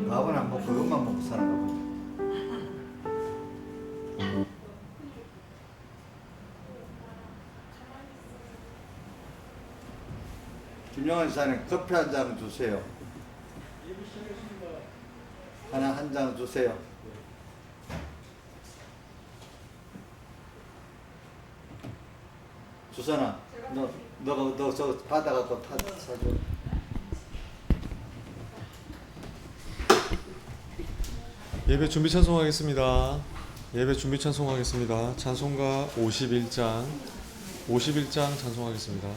밥은 안 먹고 그것만 먹고 사는가 보네. 김영환 지사님 커피 한 잔 주세요. 하나 한 잔 주세요. 수선아, 너 저 받아갖고 사줘. 예배 준비 찬송하겠습니다. 예배 준비 찬송하겠습니다. 찬송가 51장 찬송하겠습니다.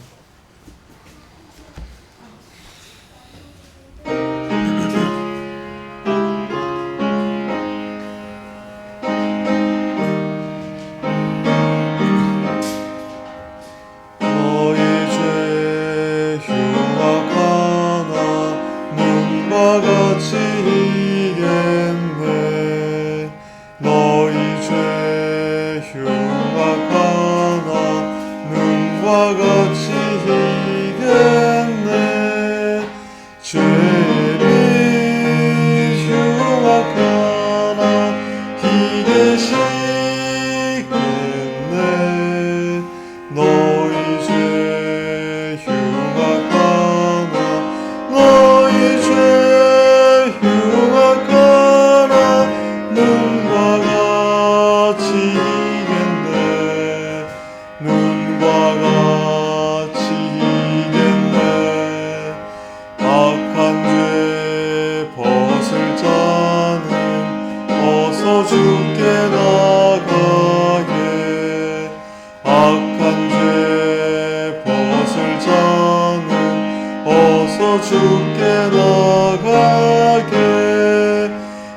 주께 나가게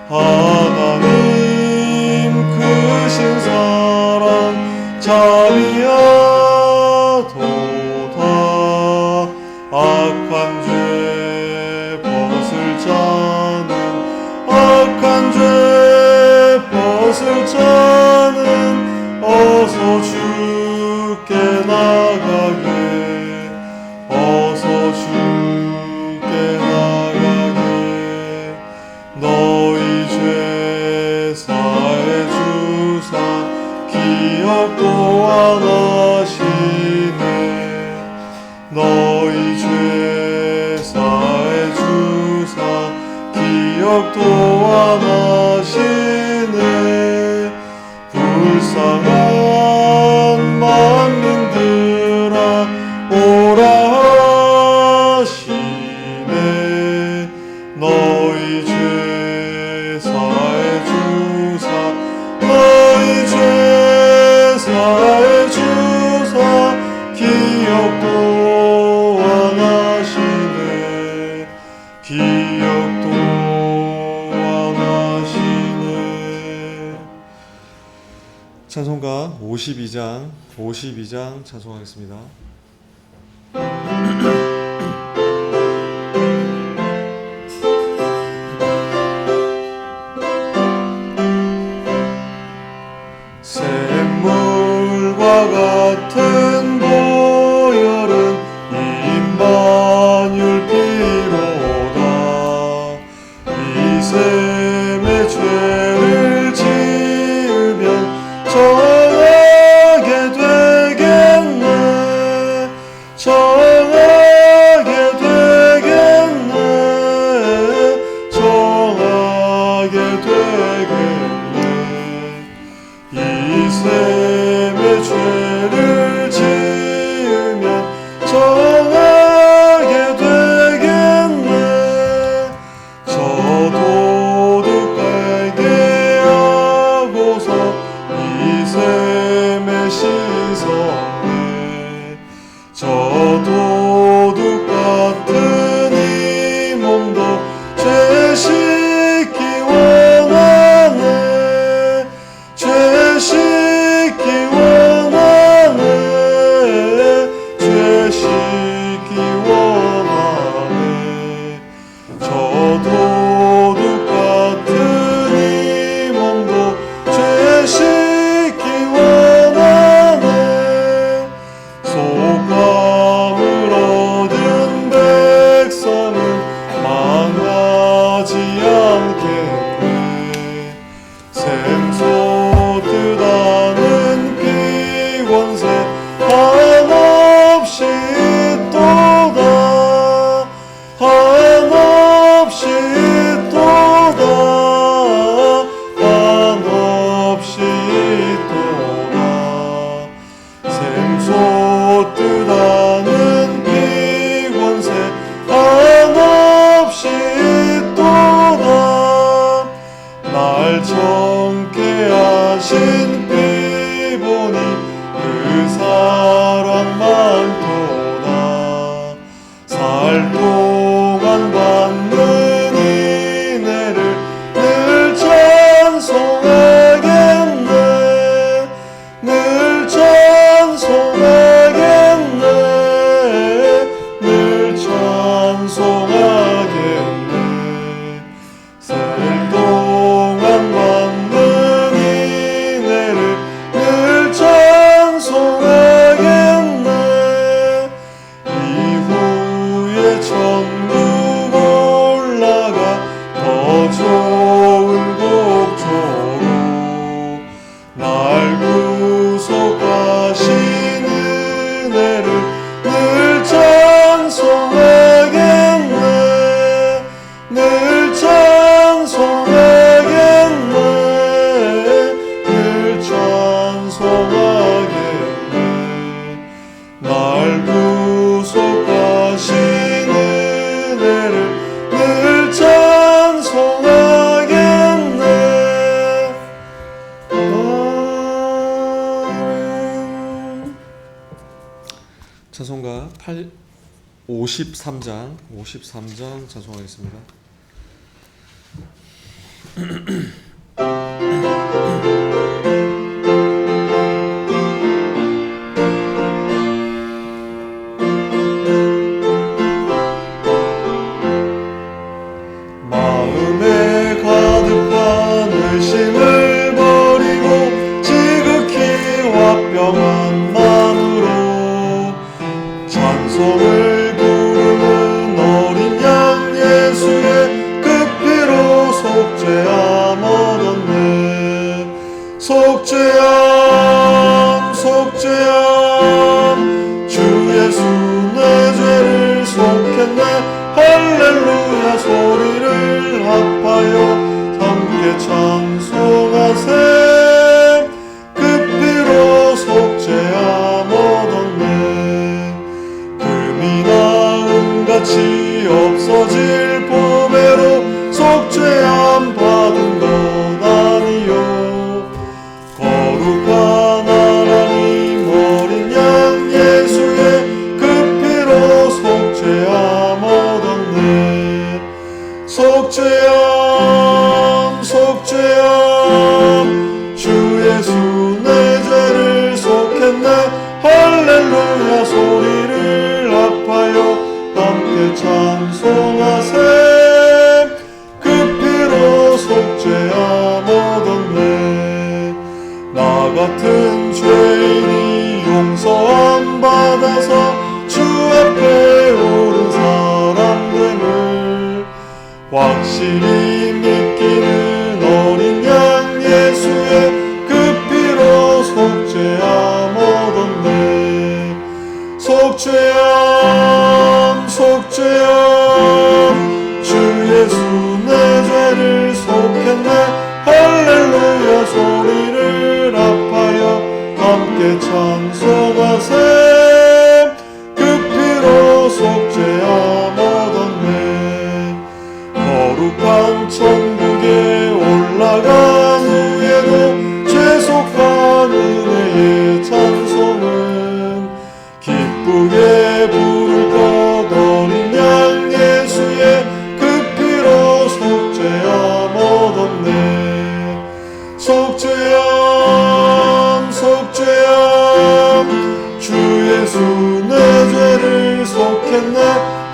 하나님 크신 사랑 자비하도다 악한 죄 벗을 자는 어서 주께 나가게 어서 주께 나가게 너희 죄 사해 주사 기억 또한 하시네 너희 죄 사해 주사 기억 또한 하시네 불쌍한 만민들아 오라 하시네 너희 죄 사해 주사 너희 죄 사해 주사 기억 또한 하시네 기억 또한 하시네. 찬송가 52장 찬송하겠습니다. 샘물과 같은 보혈은 임마누엘 피로다 이 샘의 죄를 지으면 정하게 되겠네 정하게 되겠네 이 샘의 죄를 지으면 정하게 되겠네 저 도둑 깔게 하고서 이 샘에 씻었네 저 도둑 같은 이 몸도 죄 씻기 원하네 죄 씻기 원하네 죄 씻기 원하네 저 도둑 같은 이 몸도 죄 씻기 원하네 속함을 얻은 백성은 망하지 신비 보니 그 사랑 많도다. 살 동안 받는 은혜를 늘 찬송하겠네. 늘 찬송하겠네. 늘 찬송하겠네. 살 동안 받는 은혜를 늘 찬송하겠네. 이후에 천국 올라가 더 좋은 곡조로 날 구속하신 은혜를 늘 찬송하겠네. 늘 찬송하겠네. 늘 찬송하겠네. 날 구속하신 은혜를 늘 찬송하겠네. 아멘. 찬송가 53장 찬송하겠습니다. 마음에 가득한 의심을 버리고 지극히 화평한 마음으로 찬송을 부르는 어린 양 예수의 그 피로 속죄함 얻었네. 속죄함 속죄함 주 예수 내 죄를 속했네. 할렐루야 소리를 합하여 함께 찬송하세. 그 피로 속죄함 얻었네. 금이 나음같이 없어질 보배로 속죄함 받은 것 아니요. 거룩한 하나님 어린 양 예수의 그 피로 속죄함 얻었네. 속죄함 속죄함 주 예수 내 죄를 속했네. 할렐루야 소리를 합하여 함께 찬송하세. 그 피로 속죄함 얻었네. 나 같은 죄인이 용서함 받아서 주 앞에 오른 사람 됨을 확실히 믿기는 어린 양 예수의 그 피로 속죄함 얻었네. 속죄함 속죄함 주 예수 내 죄를 속했네. 할렐루야 소리를 합하여 함께 찬송하세. 그 피로 속죄함 얻었네. 거룩한 천국에 올라간 후에도 죄속한 은혜의 찬송은 기쁘게 부를 것 어린 양 예수의 그 피로 속죄함 얻었네. 속죄함 속죄함 주 예수 내 죄를 속했네.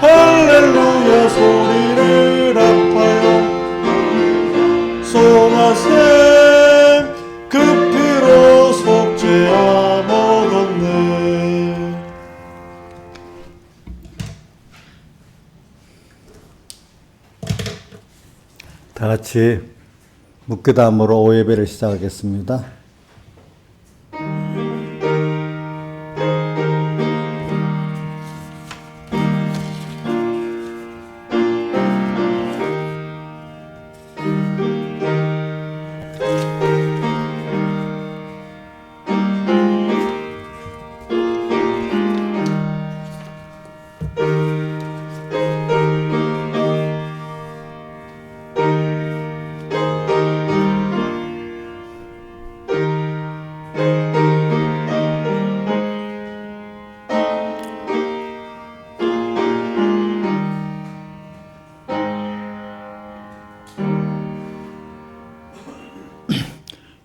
할렐루야 소리를 합하여 송하세. 그 피로 속죄함 얻었네. 다 같이 묵기담으로 오예배를 시작하겠습니다.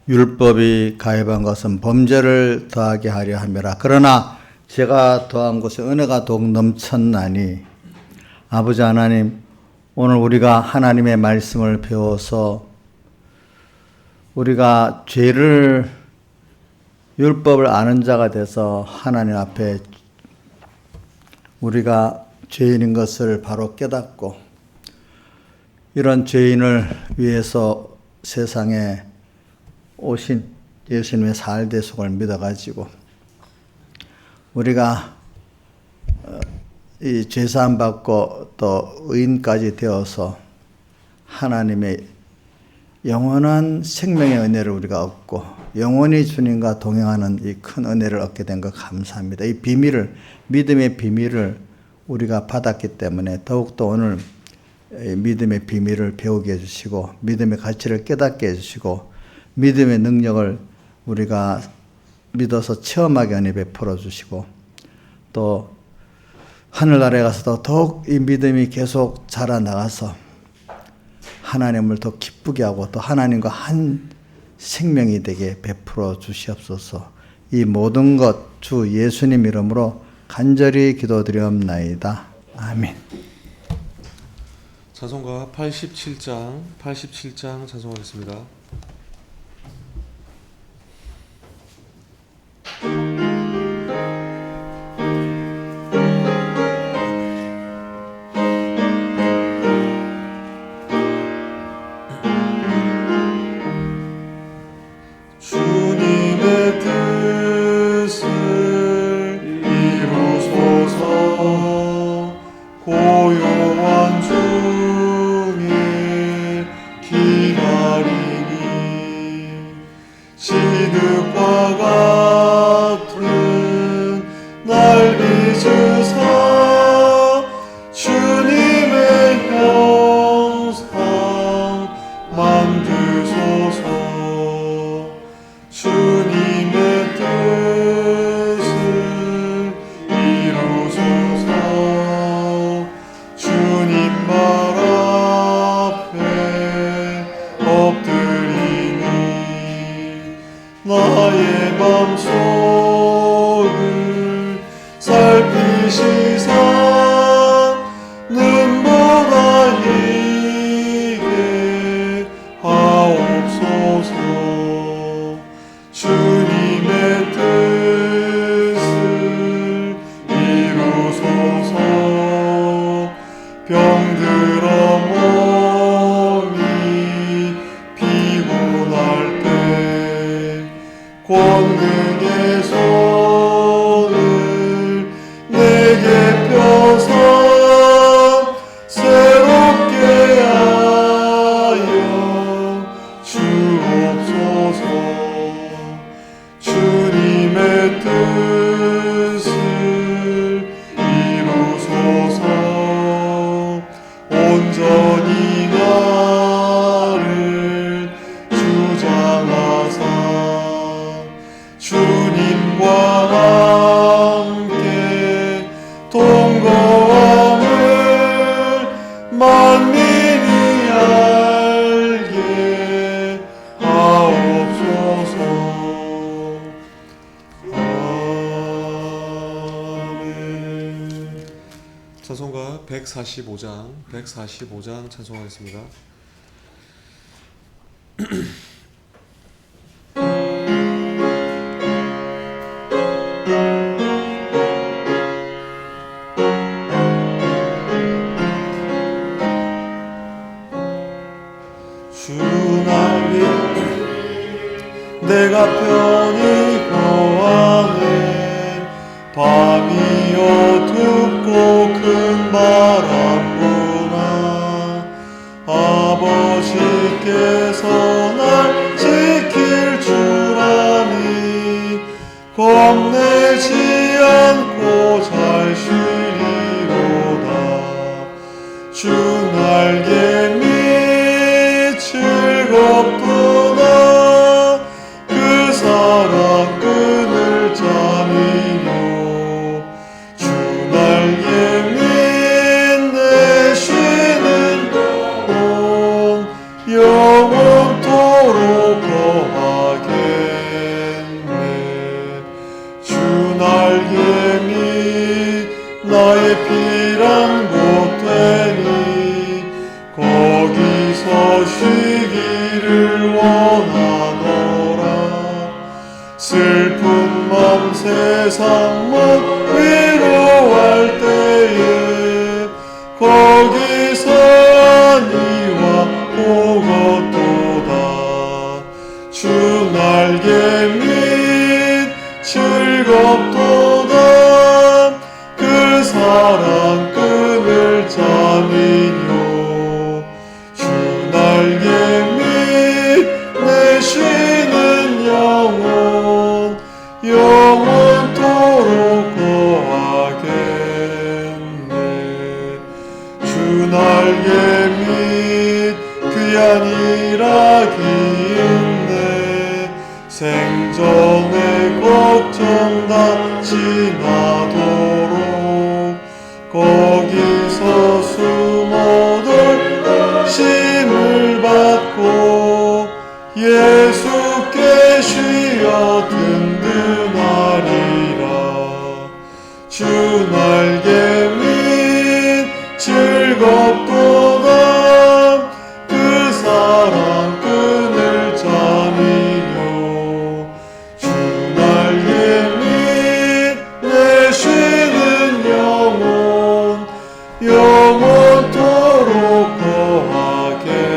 율법이 가입한 것은 범죄를 더하게 하려 함이라. 그러나 제가 더한 것에 은혜가 더욱 넘쳤나니. 아버지 하나님, 오늘 우리가 하나님의 말씀을 배워서 우리가 율법을 아는 자가 돼서 하나님 앞에 우리가 죄인인 것을 바로 깨닫고 이런 죄인을 위해서 세상에 오신 예수님의 살대속을 믿어가지고 우리가 이 죄사함 받고 또 의인까지 되어서 하나님의 영원한 생명의 은혜를 우리가 얻고 영원히 주님과 동행하는 이 큰 은혜를 얻게 된 것 감사합니다. 이 비밀을, 믿음의 비밀을 우리가 받았기 때문에 더욱더 오늘 믿음의 비밀을 배우게 해주시고 믿음의 가치를 깨닫게 해주시고 믿음의 능력을 우리가 믿어서 체험하게 은혜 베풀어 주시고 또 하늘나라에 가서도 더욱 이 믿음이 계속 자라나가서 하나님을 더 기쁘게 하고 또 하나님과 한 생명이 되게 베풀어 주시옵소서. 이 모든 것 주 예수님 이름으로 간절히 기도드리옵나이다. 아멘. 찬송가 87장 찬송하겠습니다. 주님의 뜻을 이루소서. 고요한 중에 기다리니 시듭과 같은 날 빚으사 주님의 형상 만드소서. 주님의 뜻을 이루소서. 주님 말 앞에 엎드리니 나의 맘속을 살피시사 눈보다 이게 하옵소서. 주님의 뜻을 이루소서. 병들어 몸이 피곤할 때 권능의 손을 내게 펴서 새롭게 하여 주옵소서. 주님의 뜻을 이루소서. 온전히 나를 주장하사 주님과 함께 동거함을 만민이 알게 하옵소서. 아멘. 찬송가 145장 찬송하겠습니다. 주 날 내가 편히 거하네. 밤이 어둡고 큰 바람 부나 아버지께서 날 지킬 줄 아니 겁내지 않고 잘 쉬리로다. 주 날개 밑 즐겁도다. 그 사랑 끈을 잠이뇨. 주 날개 밑 내 쉬는 곳 영원토록 거하게 세상 못 위로할 때에 거기서 니와 보고도다. 주 날개 및 즐겁도다. 그 사랑 끈을 짜니요. 주 날개 및 내 쉬는 영혼 영원토록 거하겠네. 주 날개 및 귀한 일하기 있네. 생전의 걱정 다 지나도록 거기서 수모들 심을 받고 예수께 쉬어 든든하리라. 주 날개 및 즐겁도다. 그 사랑 끈을 짜니요. 주 날개 및 내 쉬는 영혼 영원토록 거하겠네.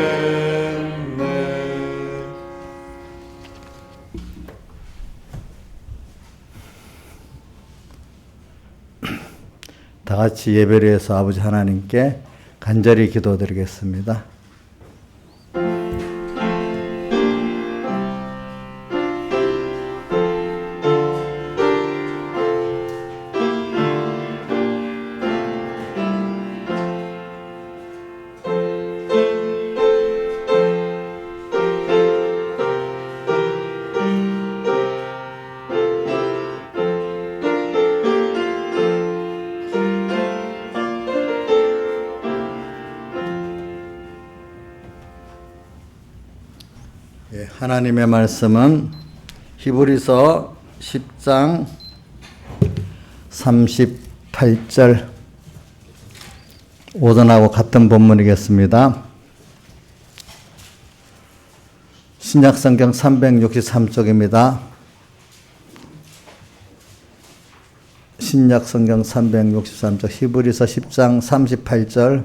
다 같이 예배를 해서 아버지 하나님께 간절히 기도드리겠습니다. 하나님의 말씀은 히브리서 10장 38절 오전하고 같은 본문이겠습니다. 신약성경 363쪽입니다. 신약성경 363쪽 히브리서 10장 38절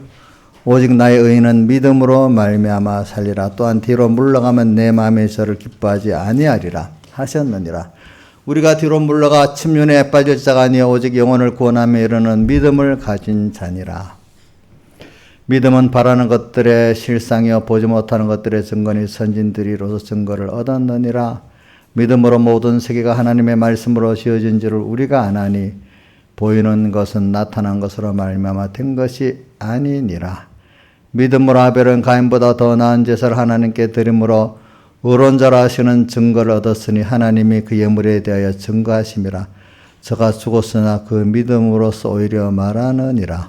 오직 나의 의인은 믿음으로 말미암아 살리라. 또한 뒤로 물러가면 내 마음이 저를 기뻐하지 아니하리라 하셨느니라. 우리가 뒤로 물러가 침륜에 빠질 자가 아니여 오직 영혼을 구원하며 이르는 믿음을 가진 자니라. 믿음은 바라는 것들의 실상이요 보지 못하는 것들의 증거니 선진들이로서 증거를 얻었느니라. 믿음으로 모든 세계가 하나님의 말씀으로 지어진 줄을 우리가 아나니 보이는 것은 나타난 것으로 말미암아 된 것이 아니니라. 믿음으로 아벨은 가인보다 더 나은 제사를 하나님께 드림으로 의론자라 하시는 증거를 얻었으니 하나님이 그 예물에 대하여 증거하심이라. 저가 죽었으나 그 믿음으로서 오히려 말하느니라.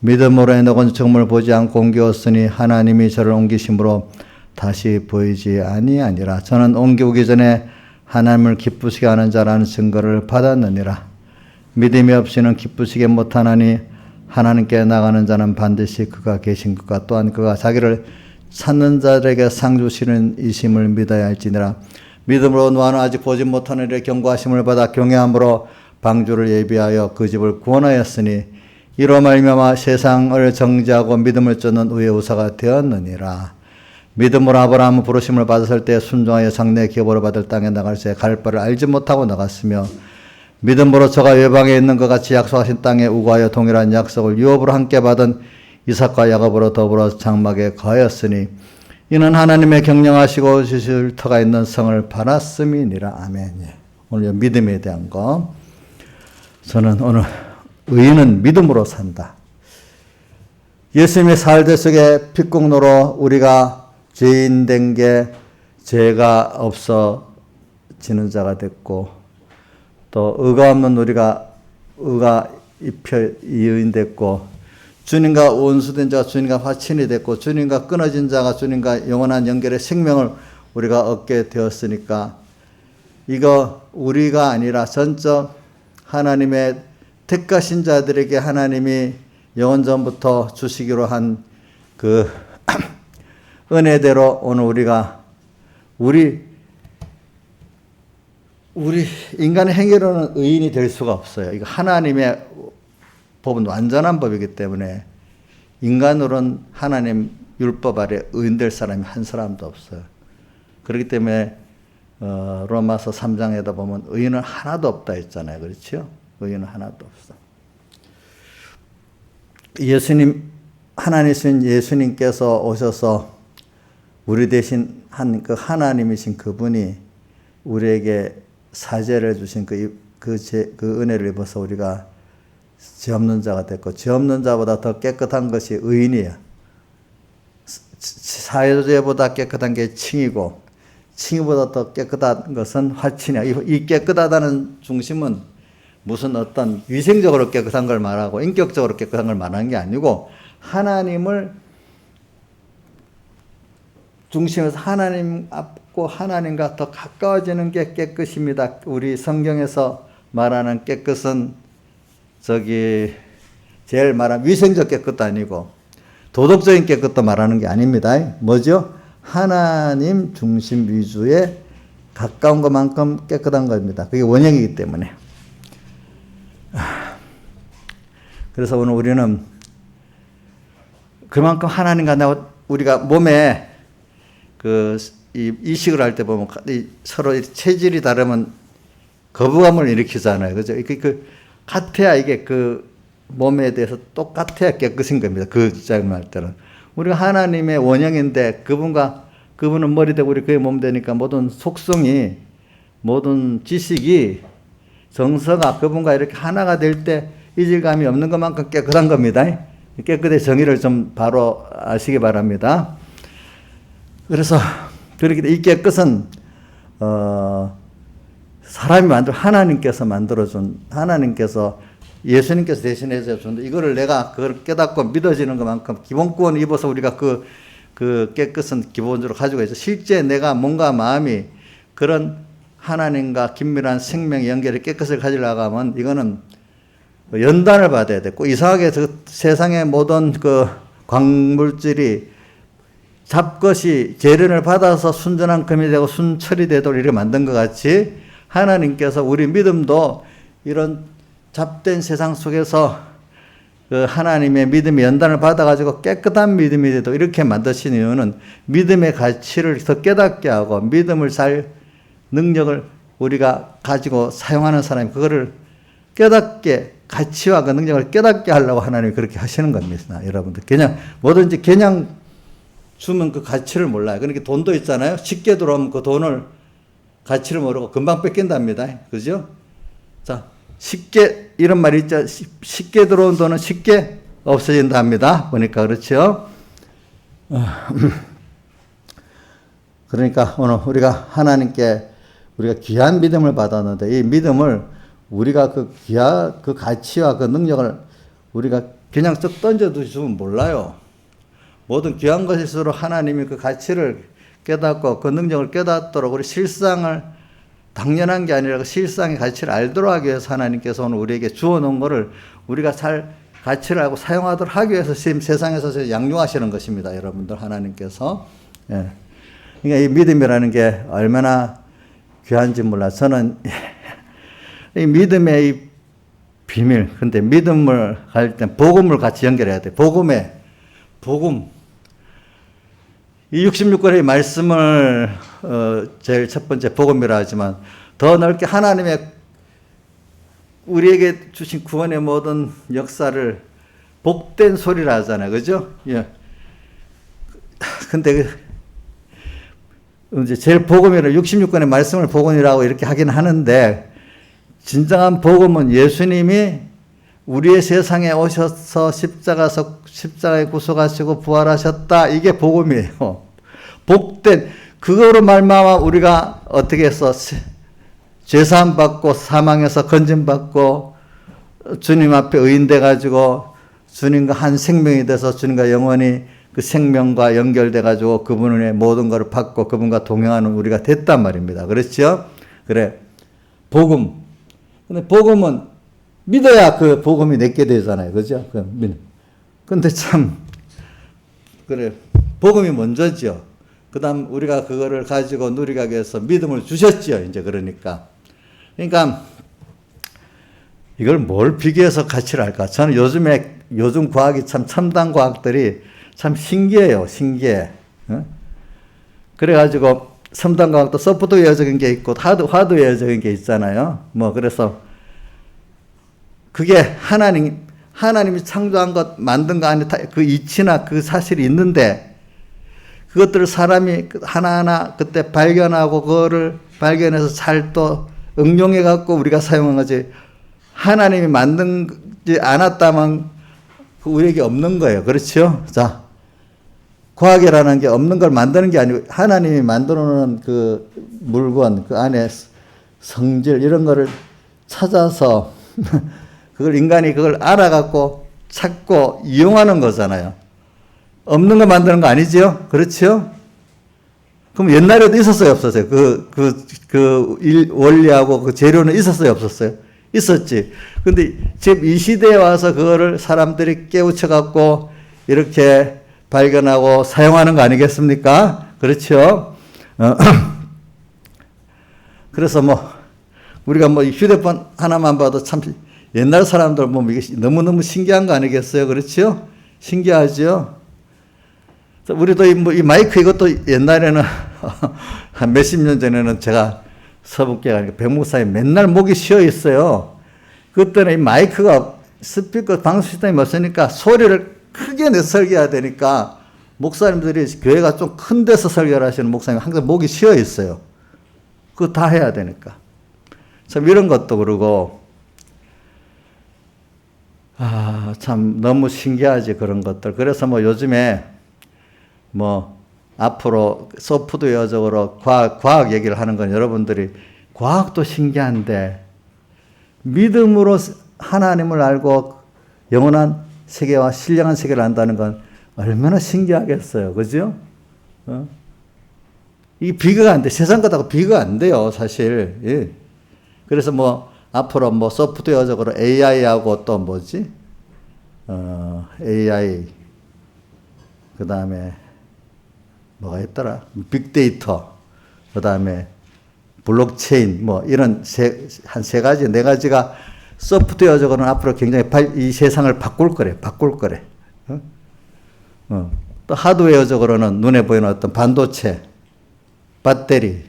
믿음으로 에녹은 죽음을 보지 않고 옮기었으니 하나님이 저를 옮기심으로 다시 보이지 아니하니라. 저는 옮기오기 전에 하나님을 기쁘시게 하는 자라는 증거를 받았느니라. 믿음이 없이는 기쁘시게 못하나니 하나님께 나가는 자는 반드시 그가 계신 것과 또한 그가 자기를 찾는 자들에게 상 주시는 이심을 믿어야 할지니라. 믿음으로 노아는 아직 보지 못하는 일에 경고하심을 받아 경외함으로 방주를 예비하여 그 집을 구원하였으니 이로 말미암아 세상을 정죄하고 믿음을 쫓는 의의 우사가 되었느니라. 믿음으로 아브라함은 부르심을 받았을 때 순종하여 장래 기업으로 받을 땅에 나갈 새 갈 바를 알지 못하고 나갔으며 믿음으로 저가 외방에 있는 것 같이 약속하신 땅에 우거하여 동일한 약속을 유업으로 함께 받은 이삭과 야곱으로 더불어 장막에 거하였으니 이는 하나님의 경영하시고 주실 터가 있는 성을 바랐음이니라. 아멘. 오늘 믿음에 대한 거. 저는 오늘 의인은 믿음으로 산다. 예수님의 사흘 속에 핏국노로 우리가 죄인 된 게 죄가 없어지는 자가 됐고 또 의가 없는 우리가 의가 입혀 이의인 됐고 주님과 원수된 자가 주님과 화친이 됐고 주님과 끊어진 자가 주님과 영원한 연결의 생명을 우리가 얻게 되었으니까 이거 우리가 아니라 전적 하나님의 택하신 자들에게 하나님이 영원전부터 주시기로 한 그 은혜대로 오늘 우리 우리 인간의 행위로는 의인이 될 수가 없어요. 이거 하나님의 법은 완전한 법이기 때문에 인간으로는 하나님 율법 아래 의인 될 사람이 한 사람도 없어요. 그렇기 때문에 로마서 3장에다 보면 의인은 하나도 없다 했잖아요. 그렇죠? 의인은 하나도 없어. 하나님이신 예수님께서 오셔서 우리 대신 한 그 하나님이신 그분이 우리에게 사죄를 해주신 그 은혜를 입어서 우리가 죄 없는 자가 됐고, 죄 없는 자보다 더 깨끗한 것이 의인이야. 사죄보다 깨끗한 게 칭이고, 칭이보다 더 깨끗한 것은 화친이야. 이 깨끗하다는 중심은 무슨 어떤 위생적으로 깨끗한 걸 말하고 인격적으로 깨끗한 걸 말하는 게 아니고, 하나님을 중심에서 하나님 앞고 하나님과 더 가까워지는 게 깨끗입니다. 우리 성경에서 말하는 깨끗은 제일 말하는 위생적 깨끗도 아니고 도덕적인 깨끗도 말하는 게 아닙니다. 뭐죠? 하나님 중심 위주에 가까운 것만큼 깨끗한 겁니다. 그게 원형이기 때문에. 그래서 오늘 우리는 그만큼 하나님과 우리가 몸에 이식을 할 때 보면 서로 체질이 다르면 거부감을 일으키잖아요. 그죠? 같아야 이게 몸에 대해서 똑같아야 깨끗인 겁니다. 그 장면 할 때는. 우리가 하나님의 원형인데 그분은 머리 되고 우리 그의 몸 되니까 모든 속성이, 모든 지식이, 정서가 그분과 이렇게 하나가 될 때 이질감이 없는 것만큼 깨끗한 겁니다. 깨끗의 정의를 좀 바로 아시기 바랍니다. 그래서 그렇게 이 깨끗은 사람이 하나님께서 예수님께서 대신해서 준다. 이거를 내가 그걸 깨닫고 믿어지는 것만큼 기본권을 입어서 우리가 그 깨끗은 기본적으로 가지고 있어. 실제 내가 뭔가 마음이 그런 하나님과 긴밀한 생명의 연결의 깨끗을 가지려고 하면 이거는 연단을 받아야 되고, 이상하게 세상의 모든 광물질이 잡것이 재련을 받아서 순전한 금이 되고 순철이 되도록 이렇게 만든 것 같이 하나님께서 우리 믿음도 이런 잡된 세상 속에서 하나님의 믿음의 연단을 받아가지고 깨끗한 믿음이 되도록 이렇게 만드신 이유는 믿음의 가치를 더 깨닫게 하고 믿음을 능력을 우리가 가지고 사용하는 사람이 그거를 깨닫게, 가치와 그 능력을 깨닫게 하려고 하나님이 그렇게 하시는 겁니다. 여러분들 뭐든지 그냥 주면 그 가치를 몰라요. 그러니까 돈도 있잖아요. 쉽게 들어오면 그 돈을 가치를 모르고 금방 뺏긴답니다. 그죠? 자, 쉽게, 이런 말이 있죠. 쉽게 들어온 돈은 쉽게 없어진다 합니다. 보니까 그렇죠? 그러니까 오늘 우리가 하나님께 우리가 귀한 믿음을 받았는데 이 믿음을 우리가 그 가치와 그 능력을 우리가 그냥 쓱 던져두시면 몰라요. 모든 귀한 것일수록 하나님이 그 가치를 깨닫고 그 능력을 깨닫도록 우리 실상을 당연한 게 아니라 그 실상의 가치를 알도록 하기 위해서 하나님께서 오늘 우리에게 주어놓은 것을 우리가 잘 가치를 알고 사용하도록 하기 위해서 지금 세상에서 양육하시는 것입니다. 여러분들 하나님께서. 예. 그러니까 이 믿음이라는 게 얼마나 귀한지 몰라. 저는 이 믿음의 이 비밀. 근데 믿음을 할 때 복음을 같이 연결해야 돼. 복음. 이 66권의 말씀을 제일 첫 번째 복음이라 하지만 더 넓게 하나님의 우리에게 주신 구원의 모든 역사를 복된 소리라 하잖아요. 그죠? 예. 근데 이제 제일 복음이라 66권의 말씀을 복음이라고 이렇게 하긴 하는데 진정한 복음은 예수님이 우리의 세상에 오셔서 십자가에 구속하시고 부활하셨다. 이게 복음이에요. 복된, 그거로 말미암아 우리가 어떻게 해서 죄사함 받고 사망에서 건짐받고 주님 앞에 의인돼 가지고 주님과 한 생명이 돼서 주님과 영원히 그 생명과 연결돼 가지고 그분의 모든 것을 받고 그분과 동행하는 우리가 됐단 말입니다. 그렇죠? 그래. 복음. 근데 복음은 믿어야 그 복음이 내게 되잖아요. 그죠? 근데 참, 그래. 복음이 먼저죠. 그 다음 우리가 그거를 가지고 누리기 위해서 믿음을 주셨죠. 이제 그러니까. 그러니까 이걸 뭘 비교해서 가치를 할까? 저는 요즘 과학이 참 첨단 과학들이 참 신기해요. 신기해. 어? 그래가지고 첨단 과학도 소프트웨어적인 게 있고 하드웨어적인 게 있잖아요. 뭐 그래서 그게 하나님이 창조한 것 만든 거 안에 그 이치나 그 사실이 있는데 그것들을 사람이 하나하나 그때 발견하고 그거를 발견해서 잘 또 응용해 갖고 우리가 사용한 거지. 하나님이 만든지 않았다면 우리에게 없는 거예요. 그렇죠? 자, 과학이라는 게 없는 걸 만드는 게 아니고 하나님이 만들어 놓은 그 물건, 그 안에 성질 이런 거를 찾아서 그걸 인간이 그걸 알아갖고 찾고 이용하는 거잖아요. 없는 거 만드는 거 아니죠? 그렇죠? 그럼 옛날에도 있었어요, 없었어요? 원리하고 그 재료는 있었어요, 없었어요? 있었지. 근데 지금 이 시대에 와서 그거를 사람들이 깨우쳐갖고 이렇게 발견하고 사용하는 거 아니겠습니까? 그렇죠? 그래서 뭐, 우리가 뭐 휴대폰 하나만 봐도 참 옛날 사람들 보면 이게 너무너무 신기한 거 아니겠어요? 그렇죠? 신기하죠? 우리도 이 마이크 이것도 옛날에는 한 몇십 년 전에는 제가 서북계 가니까 백목사에 맨날 목이 쉬어 있어요. 그때는 이 마이크가 스피커 방수 시스템이 없으니까 소리를 크게 내 설교해야 되니까 목사님들이 교회가 좀 큰 데서 설교를 하시는 목사님 항상 목이 쉬어 있어요. 그거 다 해야 되니까. 참 이런 것도 그러고 참 너무 신기하지 그런 것들. 그래서 뭐 요즘에 뭐 앞으로 소프트웨어적으로 과학 얘기를 하는 건 여러분들이 과학도 신기한데 믿음으로 하나님을 알고 영원한 세계와 신령한 세계를 안다는 건 얼마나 신기하겠어요. 그죠? 이게 비교가 안 돼. 세상 것하고 비교가 안 돼요, 사실. 예. 그래서 뭐 앞으로 뭐 소프트웨어적으로 AI하고 또 뭐지? AI 그 다음에 뭐가 있더라? 빅데이터, 그 다음에 블록체인, 뭐 이런 한 세 가지, 네 가지가 소프트웨어적으로는 앞으로 굉장히 이 세상을 바꿀 거래. 또 하드웨어적으로는 눈에 보이는 어떤 반도체, 배터리,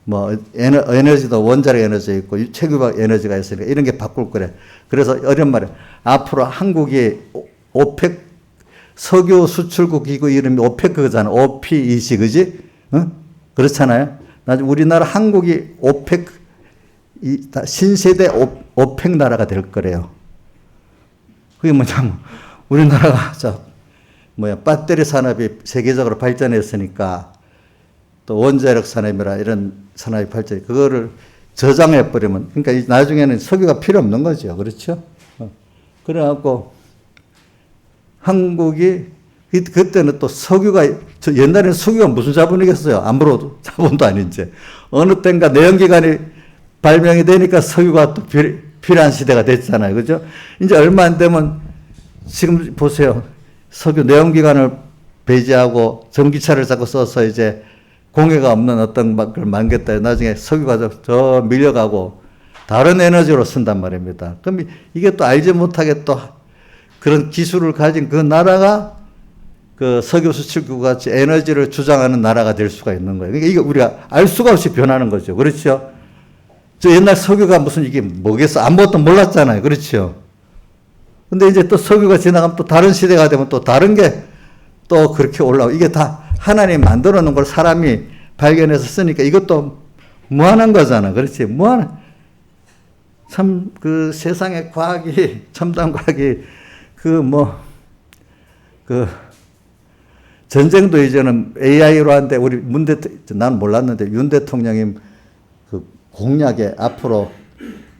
뭐 에너지도 원자력 에너지 있고 최규박 에너지가 있으니까 이런 게 바꿀 거래. 그래서 어려운 말이야. 앞으로 한국이 오펙 석유 수출국 기구 이름이 오페크잖아. OPEC, 그지? 그렇잖아요. 나중에 우리나라 한국이 오펙, 신세대 오펙 나라가 될 거래요. 그게 뭐냐면, 우리나라가, 배터리 산업이 세계적으로 발전했으니까, 또 원자력 산업이라 이런 산업이 발전, 그거를 저장해버리면, 그러니까 나중에는 석유가 필요 없는 거죠. 그렇죠? 그래갖고, 한국이 그때는 또 석유가 옛날에는 석유가 무슨 자본이겠어요? 아무래도 자본도 아닌지 어느 땐가 내연기관이 발명이 되니까 석유가 또 필요한 시대가 됐잖아요, 그죠? 이제 얼마 안 되면 지금 보세요, 석유 내연기관을 배제하고 전기차를 자꾸 써서 이제 공해가 없는 어떤 걸 만겠다. 나중에 석유가 저 밀려가고 다른 에너지로 쓴단 말입니다. 그럼 이게 또 알지 못하게 또 그런 기술을 가진 그 나라가 그 석유 수출국 같이 에너지를 주장하는 나라가 될 수가 있는 거예요. 그러니까 이게 우리가 알 수가 없이 변하는 거죠. 그렇죠? 저 옛날 석유가 무슨 이게 뭐겠어? 아무것도 몰랐잖아요. 그렇죠? 근데 이제 또 석유가 지나가면 또 다른 시대가 되면 또 다른 게 또 그렇게 올라오고 이게 다 하나님 만들어 놓은 걸 사람이 발견해서 쓰니까 이것도 무한한 거잖아. 그렇지? 무한. 참 그 세상의 과학이 첨단 과학이 전쟁도 이제는 AI로 하는데, 우리 난 몰랐는데, 윤 대통령이 그 공약에 앞으로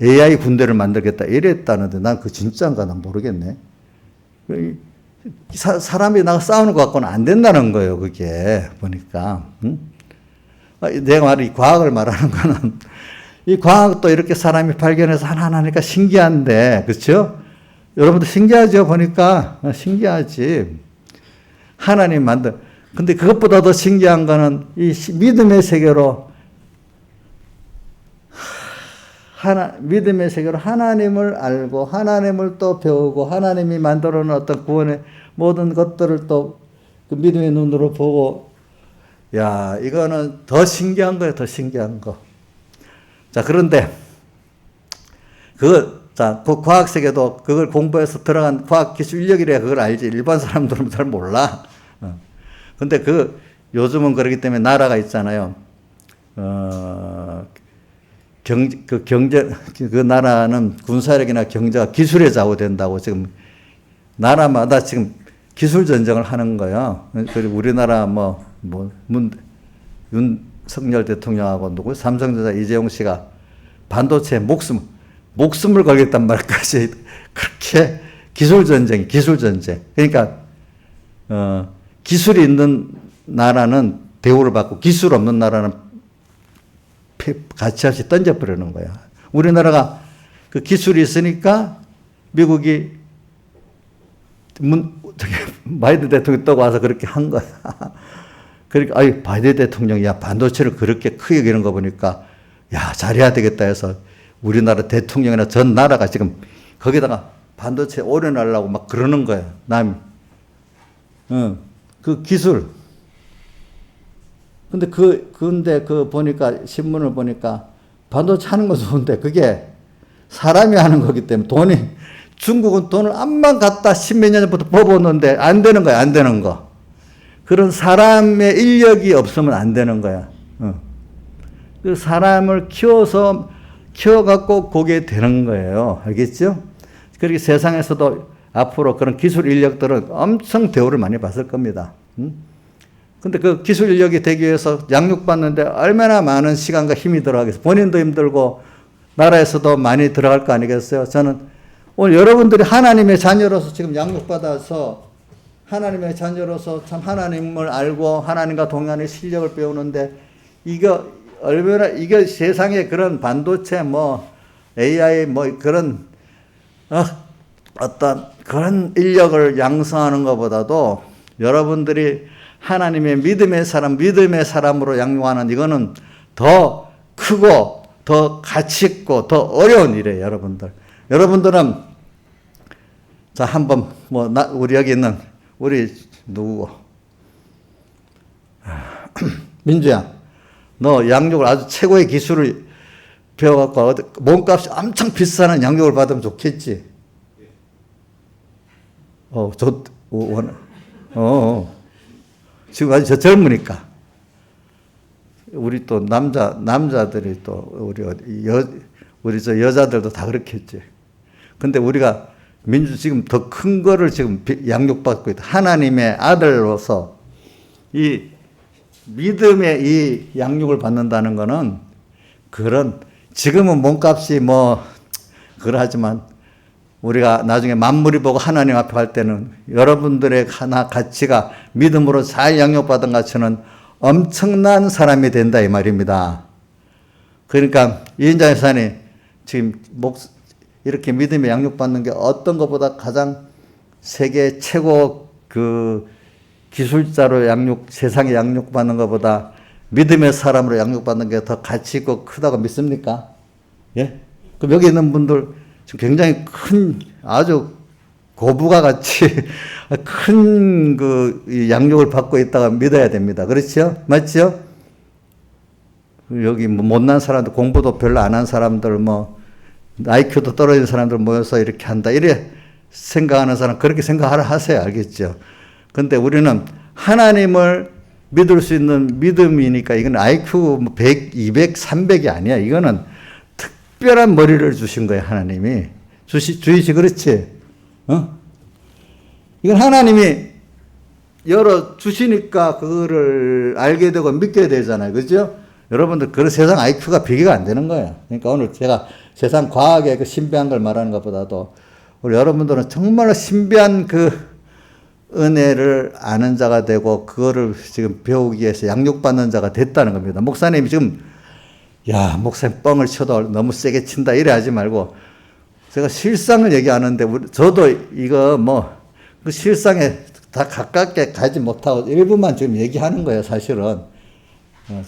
AI 군대를 만들겠다 이랬다는데, 난 그 진짜인가 난 모르겠네. 사람이 나가 싸우는 것 갖고는 안 된다는 거예요, 그게. 보니까. 응? 내가 말이 과학을 말하는 거는, 이 과학도 이렇게 사람이 발견해서 하나하나 하니까 신기한데, 그렇죠? 여러분들 신기하죠? 보니까 신기하지. 하나님 만든. 근데 그것보다 더 신기한 거는 이 믿음의 세계로 믿음의 세계로 하나님을 알고 하나님을 또 배우고 하나님이 만들어 놓은 어떤 구원의 모든 것들을 또 그 믿음의 눈으로 보고, 야, 이거는 더 신기한 거예요. 더 신기한 거. 자, 그런데 그 과학 세계도 그걸 공부해서 들어간 과학 기술 인력이래야 그걸 알지. 일반 사람들은 잘 몰라. 근데 요즘은 그렇기 때문에 나라가 있잖아요. 그 나라는 군사력이나 경제가 기술에 좌우된다고 지금 나라마다 지금 기술 전쟁을 하는 거예요. 그리고 우리나라 윤석열 대통령하고 누구 삼성전자 이재용 씨가 반도체에 목숨을 걸겠단 말까지 그렇게 기술 전쟁. 그러니까 기술이 있는 나라는 대우를 받고 기술 없는 나라는 가치없이 던져버리는 거야. 우리나라가 그 기술이 있으니까 미국이 바이든 대통령이 또 와서 그렇게 한 거야. 그러니까 바이든 대통령이 반도체를 그렇게 크게 여기는 거 보니까 잘해야 되겠다 해서 우리나라 대통령이나 전 나라가 지금 거기다가 반도체 올인하려고 막 그러는 거야. 그 기술. 근데 보니까 신문을 보니까 반도체 하는 건 좋은데 그게 사람이 하는 거기 때문에 중국은 돈을 암만 갖다 십몇 년 전부터 뽑았는데 안 되는 거야. 안 되는 거. 그런 사람의 인력이 없으면 안 되는 거야. 그 사람을 키워갖고 그게 되는 거예요. 알겠죠? 그렇게 세상에서도 앞으로 그런 기술 인력들은 엄청 대우를 많이 받을 겁니다. 근데 그 기술 인력이 되기 위해서 양육받는데 얼마나 많은 시간과 힘이 들어가겠어요. 본인도 힘들고 나라에서도 많이 들어갈 거 아니겠어요? 저는 오늘 여러분들이 하나님의 자녀로서 지금 양육받아서 하나님의 자녀로서 참 하나님을 알고 하나님과 동행하는 실력을 배우는데 이게 세상에 그런 반도체 AI 그런 어떤 그런 인력을 양성하는 것보다도 여러분들이 하나님의 믿음의 사람으로 양육하는 이거는 더 크고 더 가치 있고 더 어려운 일이에요, 여러분들은 한번 우리 여기 있는 우리 누구고 민주야, 너 양육을 아주 최고의 기술을 배워갖고 몸값이 엄청 비싼 양육을 받으면 좋겠지. 지금 아주 젊으니까. 우리 또 남자들이 또 우리 여자들도 다 그렇겠지. 근데 우리가 지금 더 큰 거를 지금 양육받고 있다. 하나님의 아들로서 이 믿음의 이 양육을 받는다는 거는 지금은 몸값이 그러하지만 우리가 나중에 만물이 보고 하나님 앞에 갈 때는 여러분들의 가치가 믿음으로 잘 양육받은 가치는 엄청난 사람이 된다 이 말입니다. 그러니까 이인자 여사님 지금 이렇게 믿음의 양육받는 게 어떤 것보다 가장 세계 최고 기술자로 세상에 양육받는 것보다 믿음의 사람으로 양육받는 게 더 가치 있고 크다고 믿습니까? 예? 그럼 여기 있는 분들 지금 굉장히 아주 고부가 같이 큰 양육을 받고 있다가 믿어야 됩니다. 그렇죠? 맞죠? 여기 못난 사람들, 공부도 별로 안 한 사람들, IQ도 떨어진 사람들 모여서 이렇게 한다. 이래 생각하는 사람, 그렇게 하세요. 알겠죠? 근데 우리는 하나님을 믿을 수 있는 믿음이니까 이건 IQ 100, 200, 300이 아니야. 이거는 특별한 머리를 주신 거예요. 하나님이. 주이시, 그렇지? 이건 하나님이 주시니까 그거를 알게 되고 믿게 되잖아요. 그죠? 여러분들, 그런 세상 IQ가 비교가 안 되는 거예요. 그러니까 오늘 제가 세상 과학의 신비한 걸 말하는 것보다도 우리 여러분들은 정말 신비한 은혜를 아는 자가 되고 그거를 지금 배우기 위해서 양육받는 자가 됐다는 겁니다. 목사님이 지금 목사님 뻥을 쳐도 너무 세게 친다 이래 하지 말고 제가 실상을 얘기하는데 저도 이거 그 실상에 다 가깝게 가지 못하고 일부만 지금 얘기하는 거예요. 사실은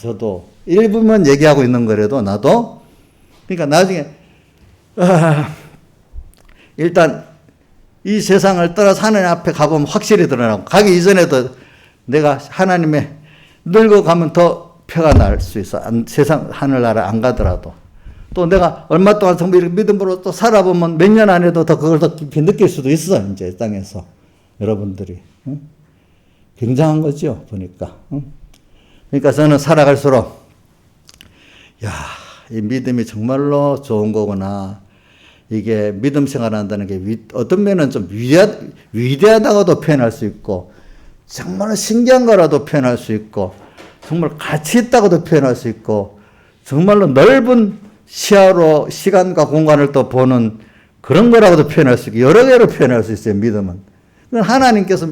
저도 일부만 얘기하고 있는 거라도 나도 그러니까 나중에 일단 이 세상을 떠나서 하나님 앞에 가보면 확실히 드러나고, 가기 이전에도 내가 하나님의 늙어가면 더 표가 날 수 있어. 세상 하늘나라 안 가더라도. 또 내가 얼마 동안 정말 이렇게 믿음으로 또 살아보면 몇 년 안에도 더 그걸 더 깊이 느낄 수도 있어. 이제 땅에서 여러분들이. 응? 굉장한 거죠, 보니까. 응? 그러니까 저는 살아갈수록 이 믿음이 정말로 좋은 거구나. 이게 믿음 생활한다는 게 어떤 면은 좀 위대하다고도 표현할 수 있고, 정말 신기한 거라도 표현할 수 있고, 정말 가치 있다고도 표현할 수 있고, 정말로 넓은 시야로 시간과 공간을 또 보는 그런 거라고도 표현할 수 있고, 여러 개로 표현할 수 있어요, 믿음은. 하나님께서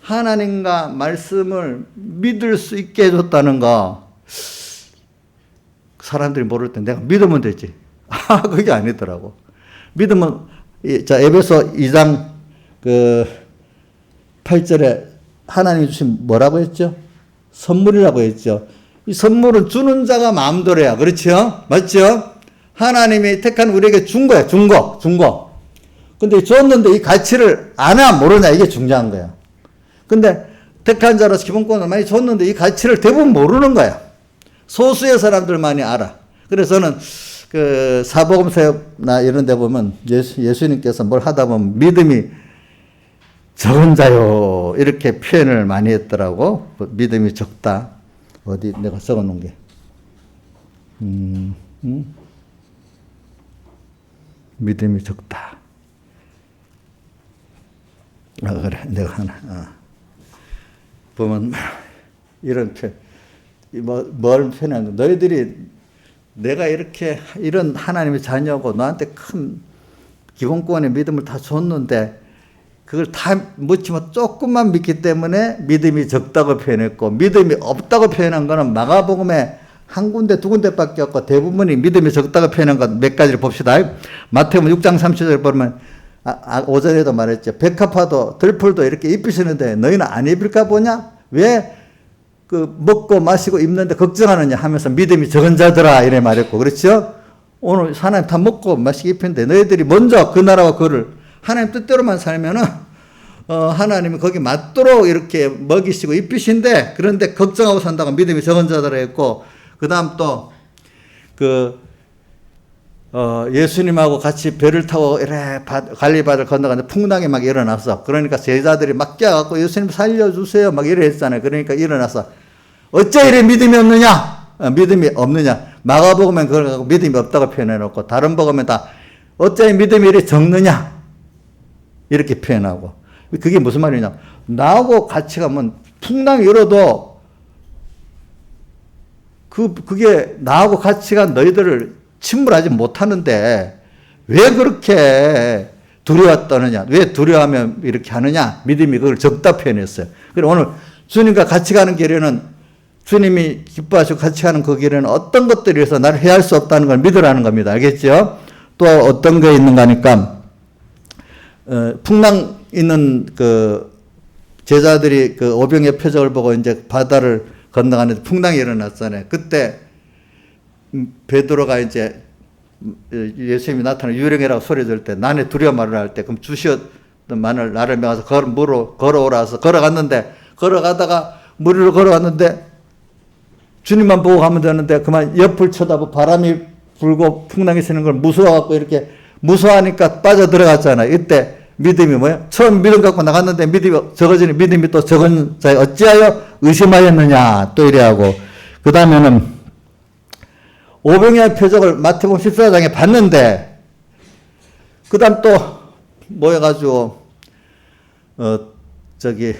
하나님과 말씀을 믿을 수 있게 해줬다는 거, 사람들이 모를 때 내가 믿으면 되지. 그게 아니더라고. 믿음은, 자, 에베소 2장 8절에 하나님이 주신 뭐라고 했죠? 선물이라고 했죠. 이 선물은 주는 자가 마음대로야. 그렇죠? 맞죠? 하나님이 택한 우리에게 준 거야. 준 거. 근데 줬는데 이 가치를 아나 모르냐. 이게 중요한 거야. 근데 택한 자로서 기본권을 많이 줬는데 이 가치를 대부분 모르는 거야. 소수의 사람들만이 알아. 그래서 저는 사복음서나 이런 데 보면 예수님께서 뭘 하다 보면 믿음이 적은 자요. 이렇게 표현을 많이 했더라고. 믿음이 적다. 어디 내가 적어 놓은 게. 믿음이 적다. 그래. 내가 하나. 보면 이런 표현. 뭘 표현하는 거야. 너희들이 내가 이렇게 이런 하나님의 자녀고 너한테 큰 기본권의 믿음을 다 줬는데 그걸 다 묻지만 조금만 믿기 때문에 믿음이 적다고 표현했고, 믿음이 없다고 표현한 거는 마가복음에 한 군데 두 군데밖에 없고 대부분이 믿음이 적다고 표현한 것 몇 가지를 봅시다. 마태복음 6장 30절 보면 오전에도 말했죠. 백합화도 들풀도 이렇게 입히시는데 너희는 안 입을까 보냐? 왜 먹고 마시고 입는데 걱정하느냐 하면서 믿음이 적은 자들아 이래 말했고, 그렇죠? 오늘 하나님 다 먹고 마시고 입히는데 너희들이 먼저 그 나라와 그를 하나님 뜻대로만 살면은 하나님이 거기 맞도록 이렇게 먹이시고 입히신데, 그런데 걱정하고 산다고 믿음이 적은 자들아 했고, 그 다음 또 예수님하고 같이 배를 타고 이래 갈리바를 건너가는데 풍랑이 막 일어났어. 그러니까 제자들이 막 깨갖고 예수님 살려주세요 막 이래 했잖아요. 그러니까 일어나서 어째 이래 믿음이 없느냐? 믿음이 없느냐? 마가복음엔 그걸 갖고 믿음이 없다고 표현해놓고, 다른 복음엔 다 어째 믿음이 이래 적느냐? 이렇게 표현하고. 그게 무슨 말이냐? 나하고 같이 가면 풍랑이 일어도 그게 나하고 같이 간 너희들을 침몰하지 못하는데 왜 그렇게 두려워 떠느냐? 왜 두려워하면 이렇게 하느냐? 믿음이 그걸 적다 표현했어요. 그리고 오늘 주님과 같이 가는 길에는, 주님이 기뻐하시고 같이 가는 그 길에는 어떤 것들에 의해서 나를 해할 수 없다는 걸 믿으라는 겁니다. 알겠죠? 또 어떤 게 있는가 하니까, 풍랑 있는 제자들이 오병의 표적을 보고 이제 바다를 건너가는데 풍랑이 일어났잖아요. 그때 베드로가 이제 예수님이 나타나 유령이라고 소리 들 때, 나네 두려워 말을 할 때, 그럼 주시었던 만을 나를 명하서 물로 걸어오라 해서 걸어갔는데, 걸어가다가 물 위로 걸어갔는데 주님만 보고 가면 되는데 그만 옆을 쳐다보고 바람이 불고 풍랑이 치는 걸 무서워갖고 이렇게 무서워하니까 빠져들어갔잖아요. 이때 믿음이 뭐예요? 처음 믿음 갖고 나갔는데 믿음이 적어지니 믿음이 또 적은 자에 어찌하여 의심하였느냐 또 이래하고, 그 다음에는 오병이의 표적을 마태복음 14장에 봤는데, 그 다음 또 모여가지고 떡에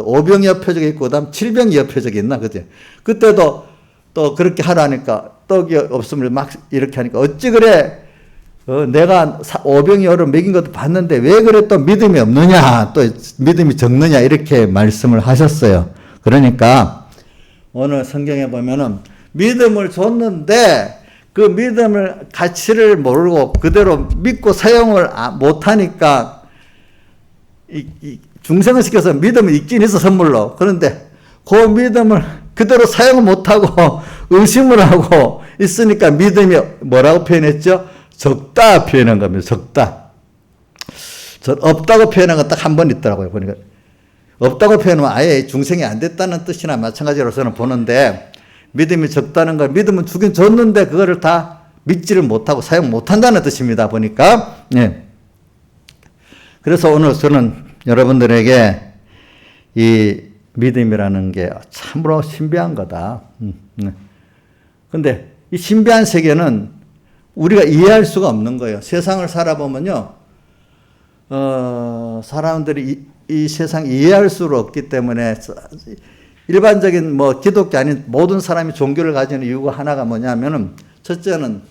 오병이어 표적이 있고, 그 다음 7병이어 표적이 있나, 그지? 그때도 또 그렇게 하라니까, 떡이 없으면 막 이렇게 하니까, 어찌 그래, 내가 오병이어를 먹인 것도 봤는데, 왜 그래 또 믿음이 없느냐, 또 믿음이 적느냐, 이렇게 말씀을 하셨어요. 그러니까, 오늘 성경에 보면은, 믿음을 줬는데, 그 믿음을 가치를 모르고, 그대로 믿고 사용을 못하니까, 중생을 시켜서 믿음을 있긴 있어, 선물로. 그런데 그 믿음을 그대로 사용을 못하고 의심을 하고 있으니까 믿음이 뭐라고 표현했죠? 적다 표현한 겁니다. 적다. 없다고 표현한 건 딱 한 번 있더라고요. 보니까 없다고 표현하면 아예 중생이 안 됐다는 뜻이나 마찬가지로 저는 보는데, 믿음이 적다는 걸, 믿음은 주긴 줬는데 그거를 다 믿지를 못하고 사용 못한다는 뜻입니다. 보니까. 예. 그래서 오늘 저는 여러분들에게 이 믿음이라는 게 참으로 신비한 거다. 근데 이 신비한 세계는 우리가 이해할 수가 없는 거예요. 세상을 살아보면요, 사람들이 이 세상 이해할 수 없기 때문에 일반적인 뭐 기독교 아닌 모든 사람이 종교를 가지는 이유가 하나가 뭐냐면은, 첫째는